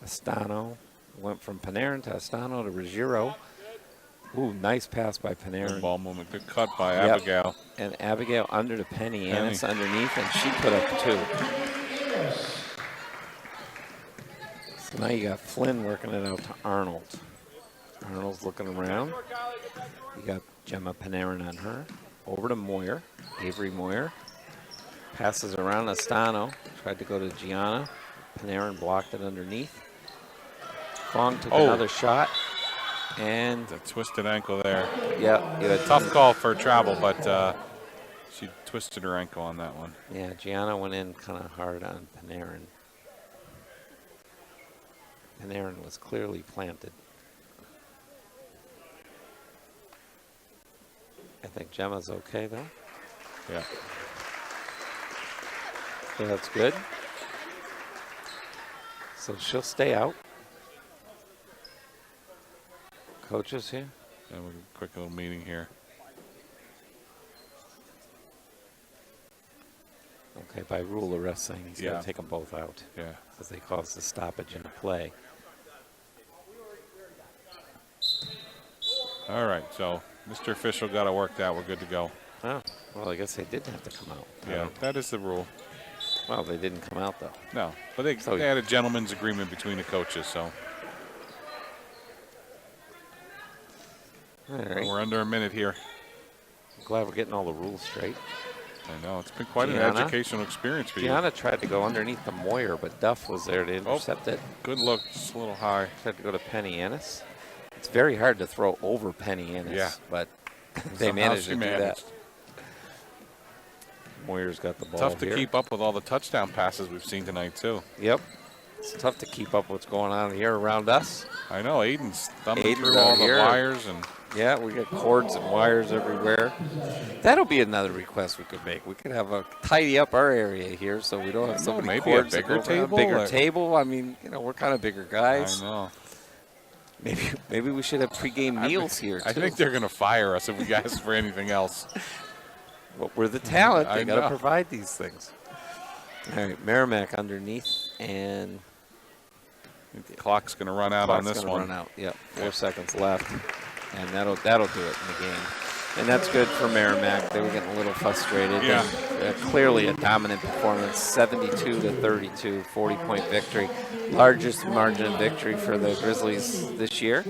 Astano went from Panarin to Astano to Ruggiero. Ooh, nice pass by Good Panarin. ball movement. Good cut by Yep. Abigail. And Abigail under to Penny Annis underneath, and she put up 2. So now you got Flynn working it out to Arnold. Arnold's looking around. You got Gemma Panarin on her. Over to Moyer. Avery Moyer. Passes around Astano. Tried to go to Gianna. Panarin blocked it underneath. Fong took another shot. And The twisted ankle there. yeah, Tough call for travel, but she twisted her ankle on that one. yeah, Gianna went in kind of hard on Panarin. Panarin was clearly planted. I think Gemma's okay though. Yeah. So that's good. So she'll stay out. Coaches here. And we'll quick little meeting here. Okay, by rule, the ref's saying he's got Yeah. to take them both out Yeah. because they caused the stoppage in play. All right, so Mr. Official got it worked out. We're good to go. Oh, well, I guess they didn't have to come out. Yeah, that is the rule. Well, they didn't come out though. No, but they had a gentleman's agreement between the coaches, so All right. we're under a minute here. Glad we're getting all the rules straight. I know, it's been quite an Gianna? educational experience for you. Gianna tried to go underneath the Moyer, but Duff was there to intercept it. Good look, just a little high. Tried to go to Penny Annis. It's very hard to throw over Penny Annis, Yeah. but they Somehow managed she to do managed. that. Moyer's got the ball Tough to here. keep up with all the touchdown passes we've seen tonight, too. Yep. It's tough to keep up what's going on here around us. I know, Aiden's thumbing Aiden's through all out the here. wires. And Yeah, we got cords and wires everywhere. That'll be another request we could make. We could have a tidy up our area here so we don't have so many maybe a cords. bigger that go around. table, Bigger or- table. I mean, we're kind of bigger guys. I know. Maybe we should have pregame meals here, too. I think they're going to fire us if we ask for anything else. Well, we're the talent. I They got to know. provide these things. All right, Merrimack underneath, and The clock's going to run out on clock's this gonna one. run out. Yep, 4 seconds left, and that'll do it in the game. And that's good for Merrimack. They were getting a little frustrated. Yeah. And, clearly a dominant performance, 72-32, 40-point victory. Largest margin of victory for the Grizzlies this year.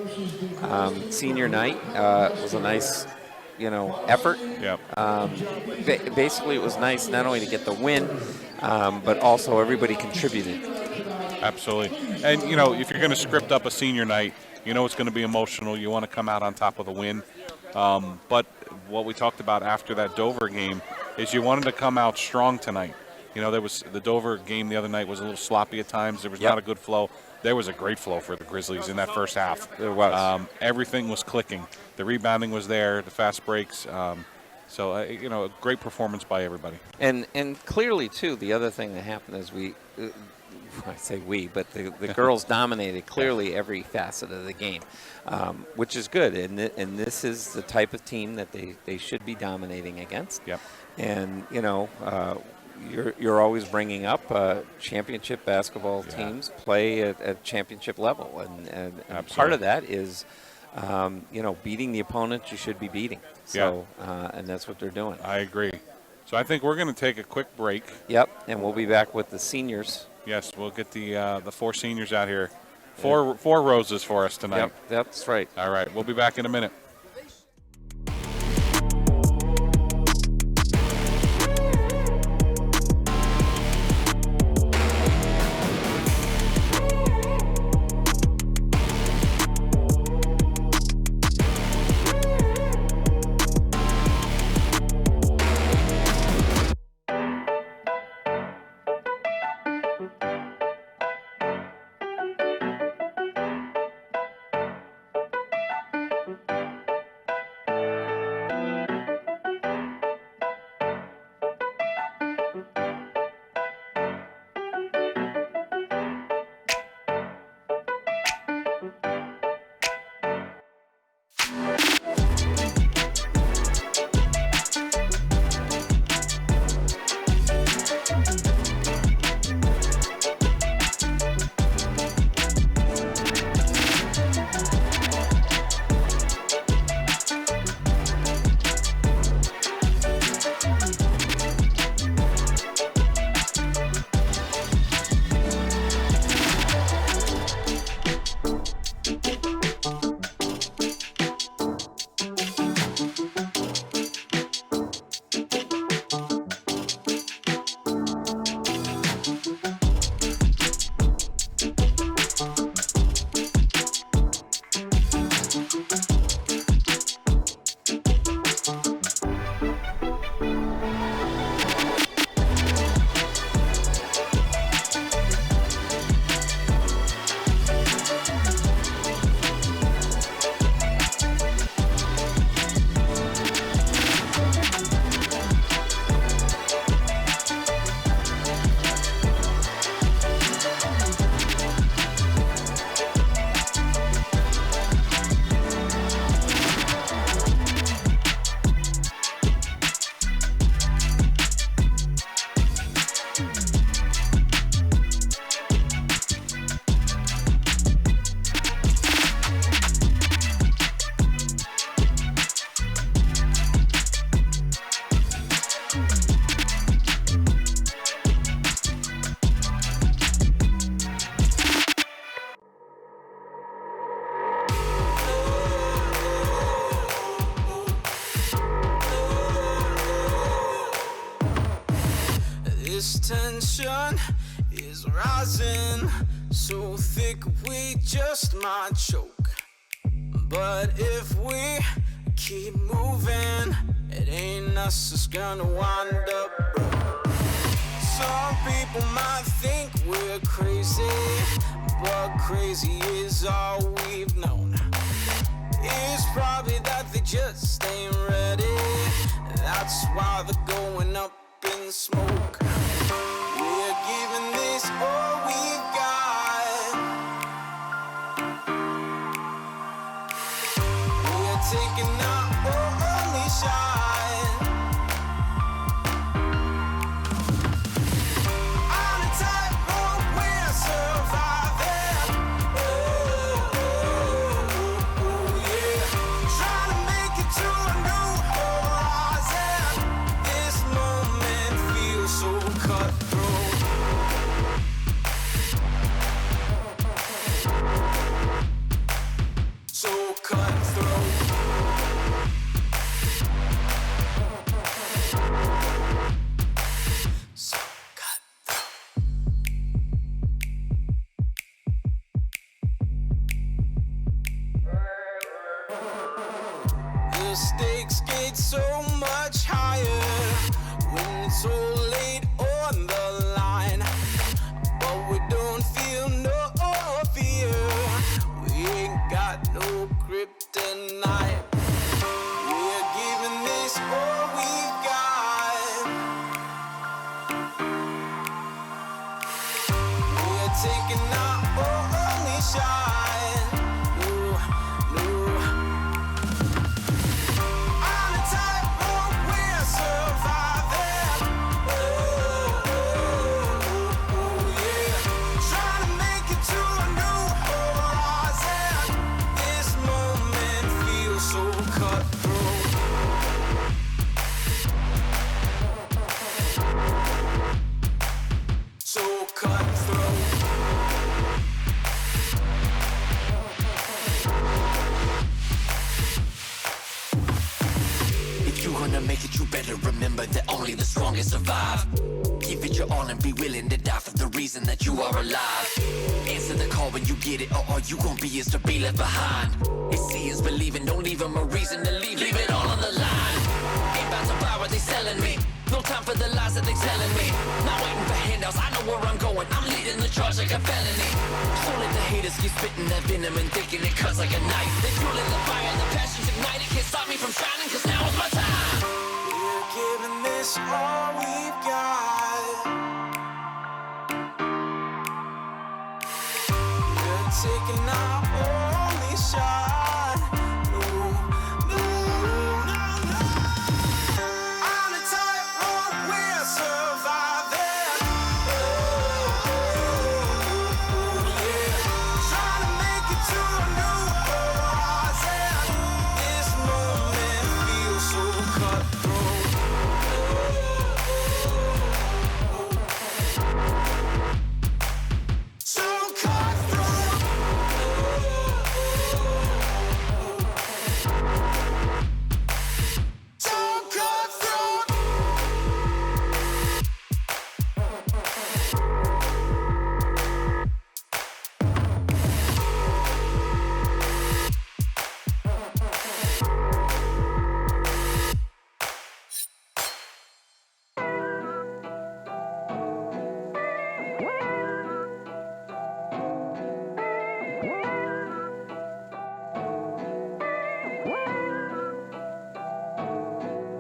Senior night was a nice, effort. Yep. Basically, it was nice not only to get the win, but also everybody contributed. Absolutely. And, if you're going to script up a senior night, it's going to be emotional. You want to come out on top with a win. But what we talked about after that Dover game is you wanted to come out strong tonight. There was the Dover game the other night was a little sloppy at times. There was not a good flow. There was a great flow for the Grizzlies in that first half. There was. Everything was clicking. The rebounding was there, the fast breaks. So, a great performance by everybody. And clearly, too, the other thing that happened is I say we, but the girls dominated clearly every facet of the game, which is good. And this is the type of team that they should be dominating against. Yep. And, you're always bringing up championship basketball teams play at championship level. And part of that is, beating the opponent you should be beating. So, and that's what they're doing. I agree. So I think we're going to take a quick break. Yep, and we'll be back with the seniors. Yes, we'll get the 4 seniors out here. Four roses for us tonight. Yep, that's right. All right, we'll be back in a minute. This tension is rising so thick we just might choke. But if we keep moving it ain't us that's gonna wind up broke. Some people might think we're crazy, but crazy is all we've known. It's probably that they just ain't ready. That's why they're going up in smoke. We're giving this all we've got. We're taking our only shot. On a tightrope, we're surviving. Yeah. Trying to make it to a new horizon. This moment feels so cutthroat. So cutthroat. So cutthroat. The stakes get so much higher when it's so late on the line. But we don't feel no fear. We ain't got no kryptonite. We're giving this all we've got. We're taking our only shot. No. On a tightrope, we're surviving. Yeah. Trying to make it to a new horizon. This moment feels so cutthroat. So cutthroat. If you're gonna make it, you better remember that only the strongest survive. Give it your all and be willing to die for the reason that you are alive. Answer the call when you get it, or all you gon' be is to be left behind. It's see is believing, don't leave them a reason to leave. Leave it all on the line. Ain't about to buy what they selling me. No time for the lies that they telling me. Not waiting for handouts, I know where I'm going. I'm leading the charge like a felony. So let the haters keep spitting that venom and thinking it cuts like a knife. They fueling the fire, the passion's ignited. Can't stop me from shining, cause now is my time. We're giving this all we've got. We're taking our only shot. No. On a tightrope, we're surviving. Yeah. Trying to make it to a new horizon. This moment feels so cutthroat. So cutthroat. So cutthroat.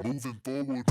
Moving forward.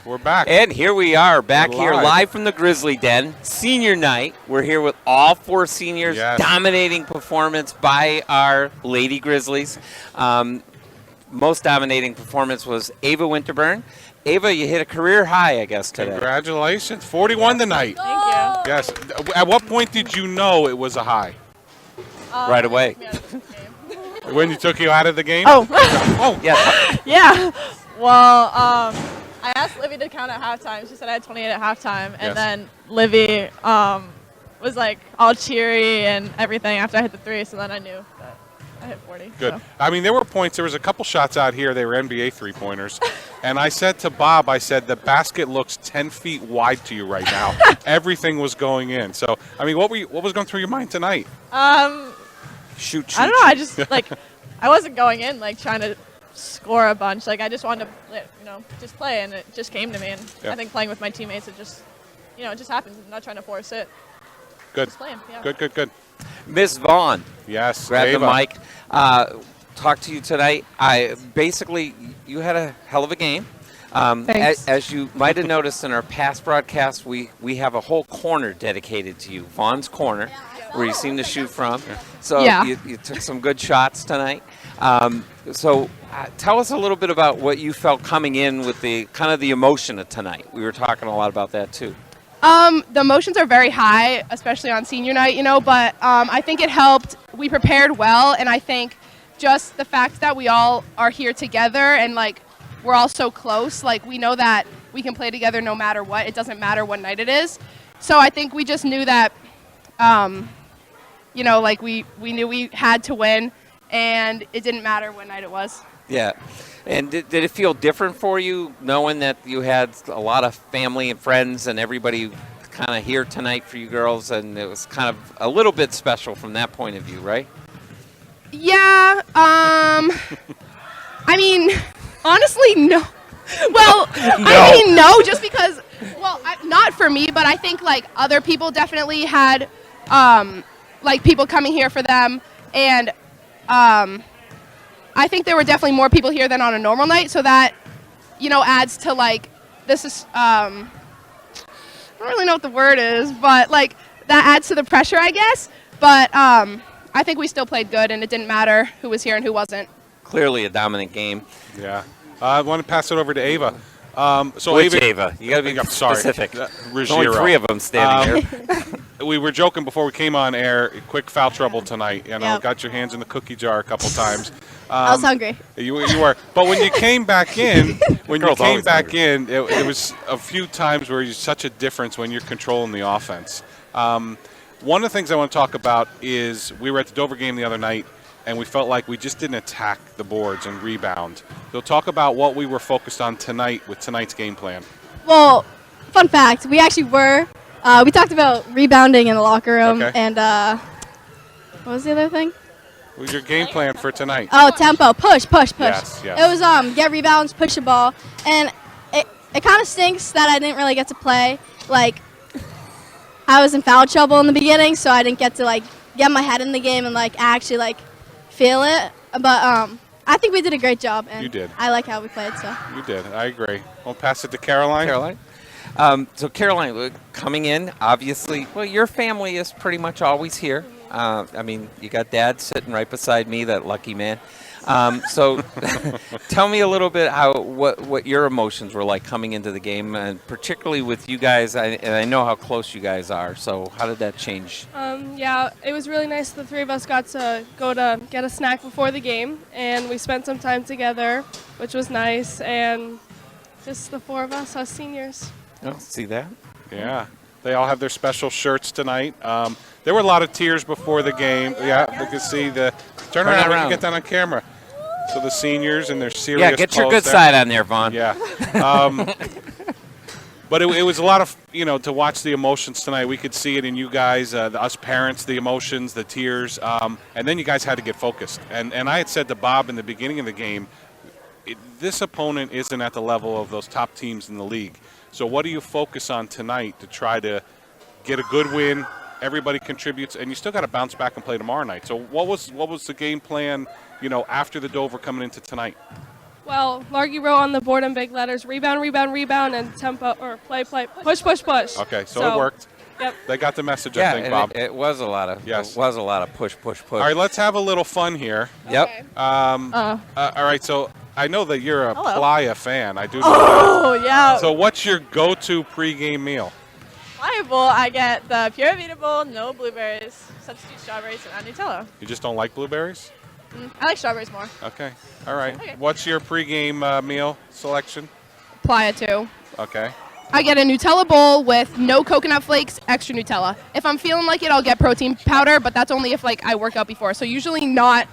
We're back. And here we are, back We're here live. live from the Grizzly Den. Senior night. We're here with all 4 seniors. Yes. Dominating performance by our Lady Grizzlies. Most dominating performance was Ava Winterburn. Ava, you hit a career high, I guess, today. Congratulations. 41 tonight. Thank you. Yes. At what point did you know it was a high? Right away. When you took you out of the game? Oh, Oh, Yeah. yeah. Well, I asked Livy to count at halftime. She said I had 28 at halftime, and Yes. then Livy was like all cheery and everything after I hit the 3. So then I knew that I hit 40. good. So. I mean, there was a couple shots out here. They were NBA three-pointers. And I said to Bob, the basket looks 10 feet wide to you right now. Everything was going in. So, I mean, what was going through your mind tonight? Shoot. I don't know. I just like I wasn't going in like trying to score a bunch. Like I just wanted to, just play, and it just came to me. And Yeah. I think playing with my teammates, it just happens. I'm not trying to force it. Good. Just playing. Yeah. Good. Miss Vaughn, Yes. grab the Ava. mic. Talk to you tonight. You had a hell of a game. Thanks. As you might have noticed in our past broadcasts, we have a whole corner dedicated to you, Vaughn's Corner, where you seem to shoot from. So Yeah. you took some good shots tonight. So tell us a little bit about what you felt coming in with the kind of the emotion of tonight. We were talking a lot about that too. The emotions are very high, especially on senior night, but I think it helped. We prepared well, and I think just the fact that we all are here together and, like, we're all so close, like, we know that we can play together no matter what. It doesn't matter what night it is. So I think we just knew that, we knew we had to win, and it didn't matter what night it was. Yeah. And did it feel different for you knowing that you had a lot of family and friends and everybody kind of here tonight for you girls, and it was kind of a little bit special from that point of view, right? Yeah, I mean, honestly, no. Well, I mean, no, just because, not for me, but I think, like, other people definitely had, people coming here for them, and, I think there were definitely more people here than on a normal night, so that, adds to, like, this is, I don't really know what the word is, but, like, that adds to the pressure, I guess, but, I think we still played good, and it didn't matter who was here and who wasn't. Clearly a dominant game. Yeah. I want to pass it over to Ava. Which Ava? You got to be I'm sorry. specific. There's Ruggiero. only 3 of them standing here. We were joking before we came on air. Quick foul trouble tonight. Yep. Got your hands in the cookie jar a couple times. I was hungry. You were. But when you came back in, Girl's always it was a few times where you're such a difference when you're controlling the offense. One of the things I want to talk about is we were at the Dover game the other night, and we felt like we just didn't attack the boards and rebound. So talk about what we were focused on tonight with tonight's game plan. Well, fun fact, we actually were. We talked about rebounding in the locker room, Okay. and what was the other thing? What was your game plan for tonight? Oh, tempo, push. Yes. It was get rebounds, push the ball, and it kind of stinks that I didn't really get to play. Like, I was in foul trouble in the beginning, so I didn't get to get my head in the game and actually feel it. But I think we did a great job, and You did. I like how we played. So You did. I agree. I'll pass it to Caroline. So Caroline, coming in, obviously, your family is pretty much always here. I mean, you got Dad sitting right beside me, that lucky man. So tell me a little bit what your emotions were like coming into the game, and particularly with you guys. And I know how close you guys are. So how did that change? Yeah, it was really nice. The 3 of us got to go to get a snack before the game, and we spent some time together, which was nice. And just the 4 of us seniors. Oh, see that? Yeah. They all have their special shirts tonight. There were a lot of tears before the game. Yeah, we could see the... Turn around. We can get that on camera. So the seniors and their serious Yeah, get your pose good there. side on there, Vaughn. Yeah. But it was a lot of, to watch the emotions tonight. We could see it in you guys, us parents, the emotions, the tears. And then you guys had to get focused. And I had said to Bob in the beginning of the game, this opponent isn't at the level of those top teams in the league. So what do you focus on tonight to try to get a good win? Everybody contributes, and you still got to bounce back and play tomorrow night. So what was the game plan, after the Dover coming into tonight? Well, Margie wrote on the board in big letters, rebound, rebound, rebound, and tempo, or play, play, push, push, push. Okay, so it worked. Yep. They got the message, Yeah, I think, and Bob. it was a lot of push, push, push. All right, let's have a little fun here. Yep. All right, so I know that you're a Hello. Playa fan. I do know Oh, yeah. that. So what's your go-to pregame meal? My bowl, I get the Pure Vita bowl, no blueberries, substitute strawberries, and add Nutella. You just don't like blueberries? I like strawberries more. Okay. All right. Okay. What's your pregame meal selection? Playa 2. Okay. I get a Nutella bowl with no coconut flakes, extra Nutella. If I'm feeling like it, I'll get protein powder, but that's only if like I work out before. So usually not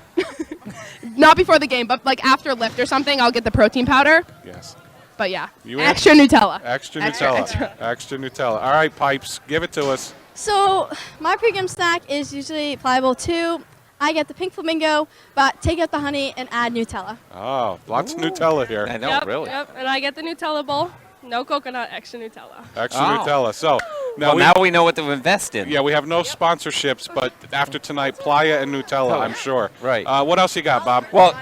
not before the game, but like after lift or something, I'll get the protein powder. Yes. But yeah, You extra Nutella. Extra Extra, Nutella. extra. Extra Nutella. All right, Pipes, give it to us. So my pregame snack is usually pliable 2. I get the pink flamingo, but take out the honey and add Nutella. Oh, lots of Nutella here. I know, Yep, really. Yep, and I get the Nutella bowl, no coconut, extra Nutella. Extra Oh. Nutella. So Now we know what to invest in. Yeah, we have no sponsorships, but after tonight, Playa and Nutella, I'm sure. Right. What else you got, Bob? Well,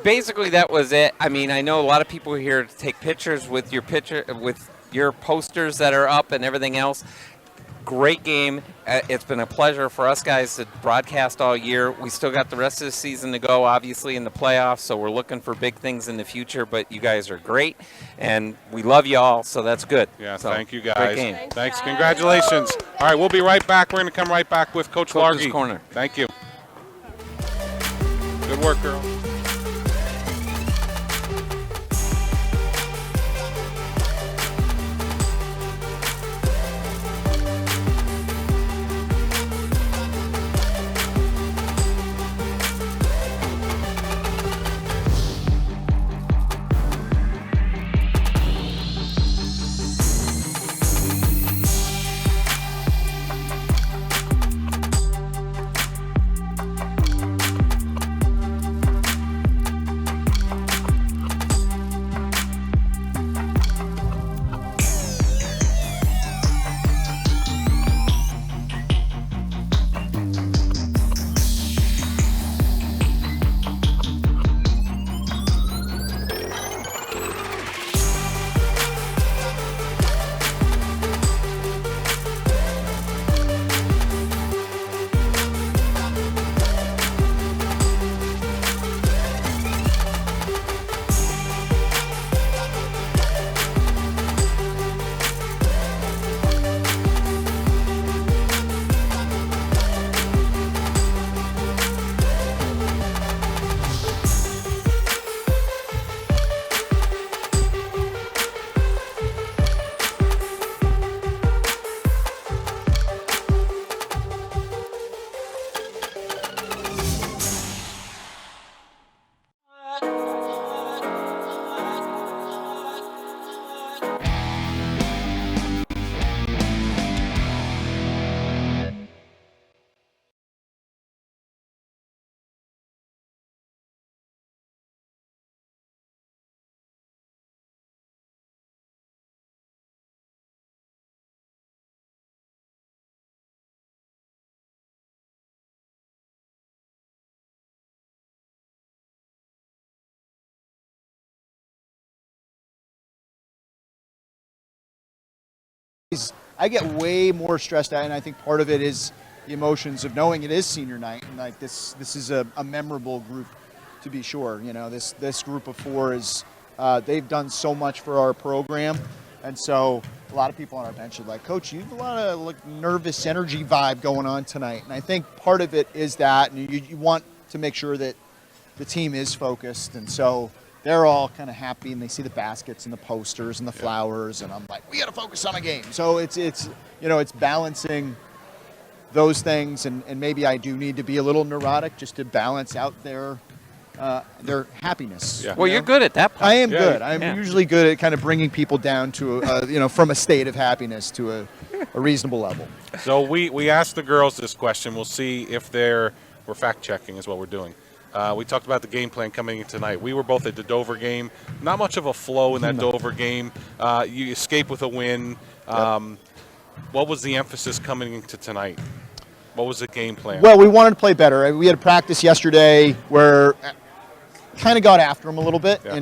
basically that was it. I mean, I know a lot of people are here to take pictures with your posters that are up and everything else. Great game. It's been a pleasure for us guys to broadcast all year. We still got the rest of the season to go, obviously, in the playoffs, so we're looking for big things in the future, but you guys are great, and we love you all, so that's good. Yeah, So, thank you, great guys. game. Thanks. Congratulations. All right, we'll be right back. We're going to come right back with Coach Coach's Largy. Corner. Thank you. Good work, girl. I get way more stressed out, and I think part of it is the emotions of knowing it is senior night, and like this is a memorable group, to be sure. You know, this group of 4 is they've done so much for our program, and so a lot of people on our bench are like, Coach, you have a lot of like nervous energy vibe going on tonight, and I think part of it is that, and you want to make sure that the team is focused, and so they're all kind of happy, and they see the baskets and the posters and the flowers, and I'm like, we got to focus on a game. So it's balancing those things, and maybe I do need to be a little neurotic just to balance out their happiness. Yeah. Well, you're good at that part. I am Yeah, good. I'm usually good at kind of bringing people down to from a state of happiness to a reasonable level. So we asked the girls this question. We'll see if we're fact checking is what we're doing. We talked about the game plan coming in tonight. We were both at the Dover game. Not much of a flow in that Dover game. You escape with a win. What was the emphasis coming into tonight? What was the game plan? Well, we wanted to play better. We had a practice yesterday where kind of got after them a little bit, Yeah.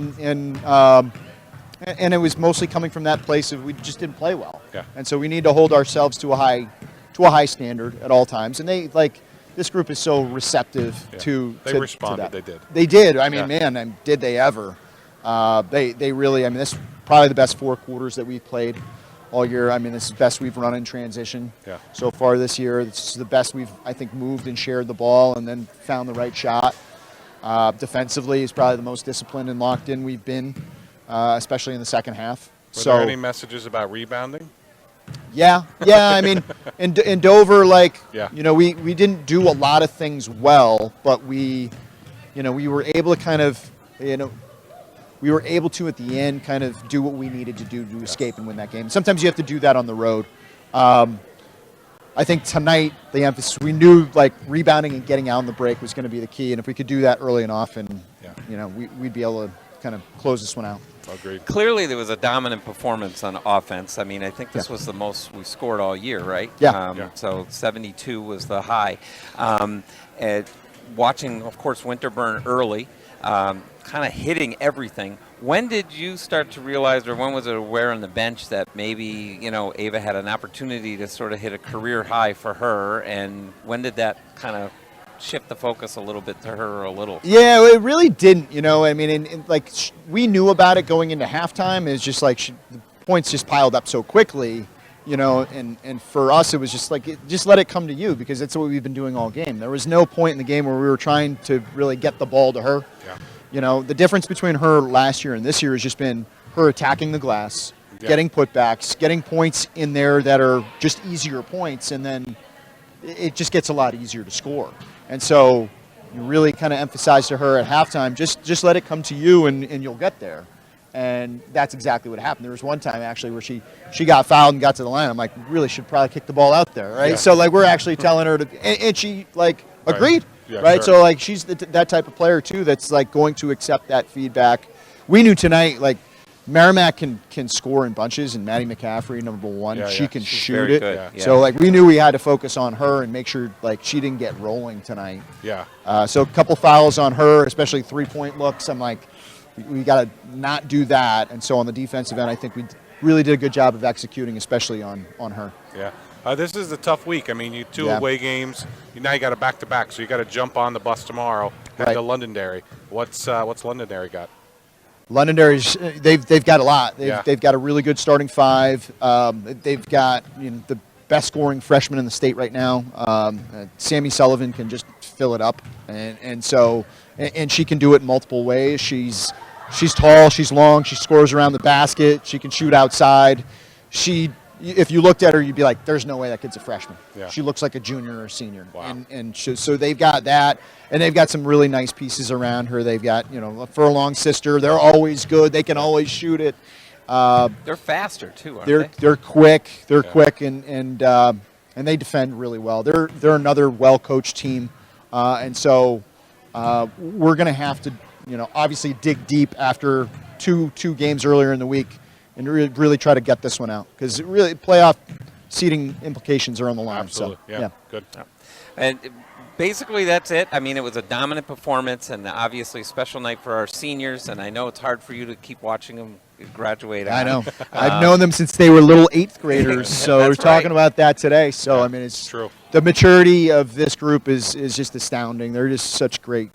and it was mostly coming from that place of we just didn't play well. Yeah. And so we need to hold ourselves to a high standard at all times. And they this group is so receptive to. They responded. To that. They did. They did. I mean, man, did they ever? They really. I mean, this is probably the best 4 quarters that we've played all year. I mean, this is the best we've run in transition so far this year. This is the best we've, I think, moved and shared the ball and then found the right shot. Defensively is probably the most disciplined and locked in we've been, especially in the second half. Were there any messages about rebounding? Yeah. I mean, in Dover, we didn't do a lot of things well, but we were able to kind of, we were able to, at the end, kind of do what we needed to do to escape and win that game. Sometimes you have to do that on the road. I think tonight, the emphasis, we knew rebounding and getting out on the break was going to be the key. And if we could do that early and often, we'd be able to kind of close this one out. Agreed. Clearly, there was a dominant performance on offense. I mean, I think this was the most we scored all year, right? Yeah. So 72 was the high. Watching, of course, Winterburn early, kind of hitting everything. When did you start to realize, or when was it aware on the bench that maybe, Ava had an opportunity to sort of hit a career high for her, and when did that kind of shift the focus a little bit to her a little? Yeah, it really didn't, I mean, we knew about it going into halftime. It's just the points just piled up so quickly, and for us it was just just let it come to you, because that's what we've been doing all game. There was no point in the game where we were trying to really get the ball to her. Yeah. The difference between her last year and this year has just been her attacking the glass, getting putbacks, getting points in there that are just easier points, and then it just gets a lot easier to score. And so you really kind of emphasize to her at halftime, just let it come to you and you'll get there. And that's exactly what happened. There was one time actually where she got fouled and got to the line. I'm like, really should probably kick the ball out there, right? Yeah. So we're actually telling her to, and she agreed, Yeah, right? sure. So she's that type of player too that's going to accept that feedback. We knew tonight Merrimack can score in bunches, and Maddie McCaffrey, number 1, she can She's shoot very it. good. Yeah. So we knew we had to focus on her and make sure she didn't get rolling tonight. Yeah. So a couple fouls on her, especially 3-point looks. I'm like, we got to not do that. And so on the defensive end, I think we really did a good job of executing, especially on her. Yeah. This is a tough week. I mean, you 2 away games. Now you got a back-to-back, so you got to jump on the bus tomorrow head to Londonderry. What's Londonderry got? Londonderry's they've got a lot. They've got a really good starting 5. They've got the best scoring freshman in the state right now. Sammy Sullivan can just fill it up, and so she can do it in multiple ways. She's tall, she's long, she scores around the basket, she can shoot outside. If you looked at her, you'd be like, there's no way that kid's a freshman. Yeah. She looks like a junior or a senior. Wow. So they've got that, and they've got some really nice pieces around her. They've got, a Furlong sister. They're always good. They can always shoot it. They're faster, too, aren't they? They're quick. They're quick, and they defend really well. They're another well-coached team, and so we're going to have to, obviously dig deep after two games earlier in the week and really try to get this one out, because really playoff seeding implications are on the line. Absolutely. So, yeah. Good. And basically that's it. I mean, it was a dominant performance, and obviously a special night for our seniors, and I know it's hard for you to keep watching them graduate. I know. I've known them since they were little 8th graders, so we're talking about that today. So, I mean, it's true. The maturity of this group is just astounding. They're just such great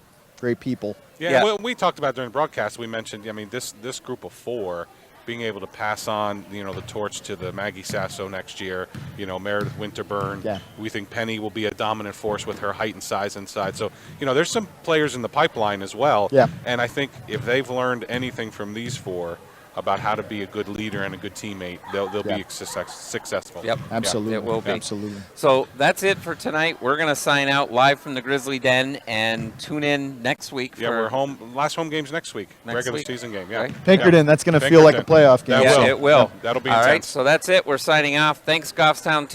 people. Yeah. Well, we talked about during the broadcast, we mentioned, I mean, this group of 4 being able to pass on, the torch to the Maggie Sasso next year, Meredith Winterburn. Yeah. We think Penny will be a dominant force with her height and size inside. So, there's some players in the pipeline as well. Yeah. And I think if they've learned anything from these 4 about how to be a good leader and a good teammate, they'll be successful. Yep. Absolutely. It will be. Absolutely. So that's it for tonight. We're going to sign out live from the Grizzly Den and tune in next week. We're home. Last home game's next week. Regular week. season game. Yeah. Right. Pinkerton, that's going to feel like a playoff game. It will. That'll be All intense. right, so that's it. We're signing off. Thanks, Goffstown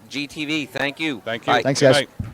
GTV. Thank you. Thank you. Bye. Thanks, Good guys. night.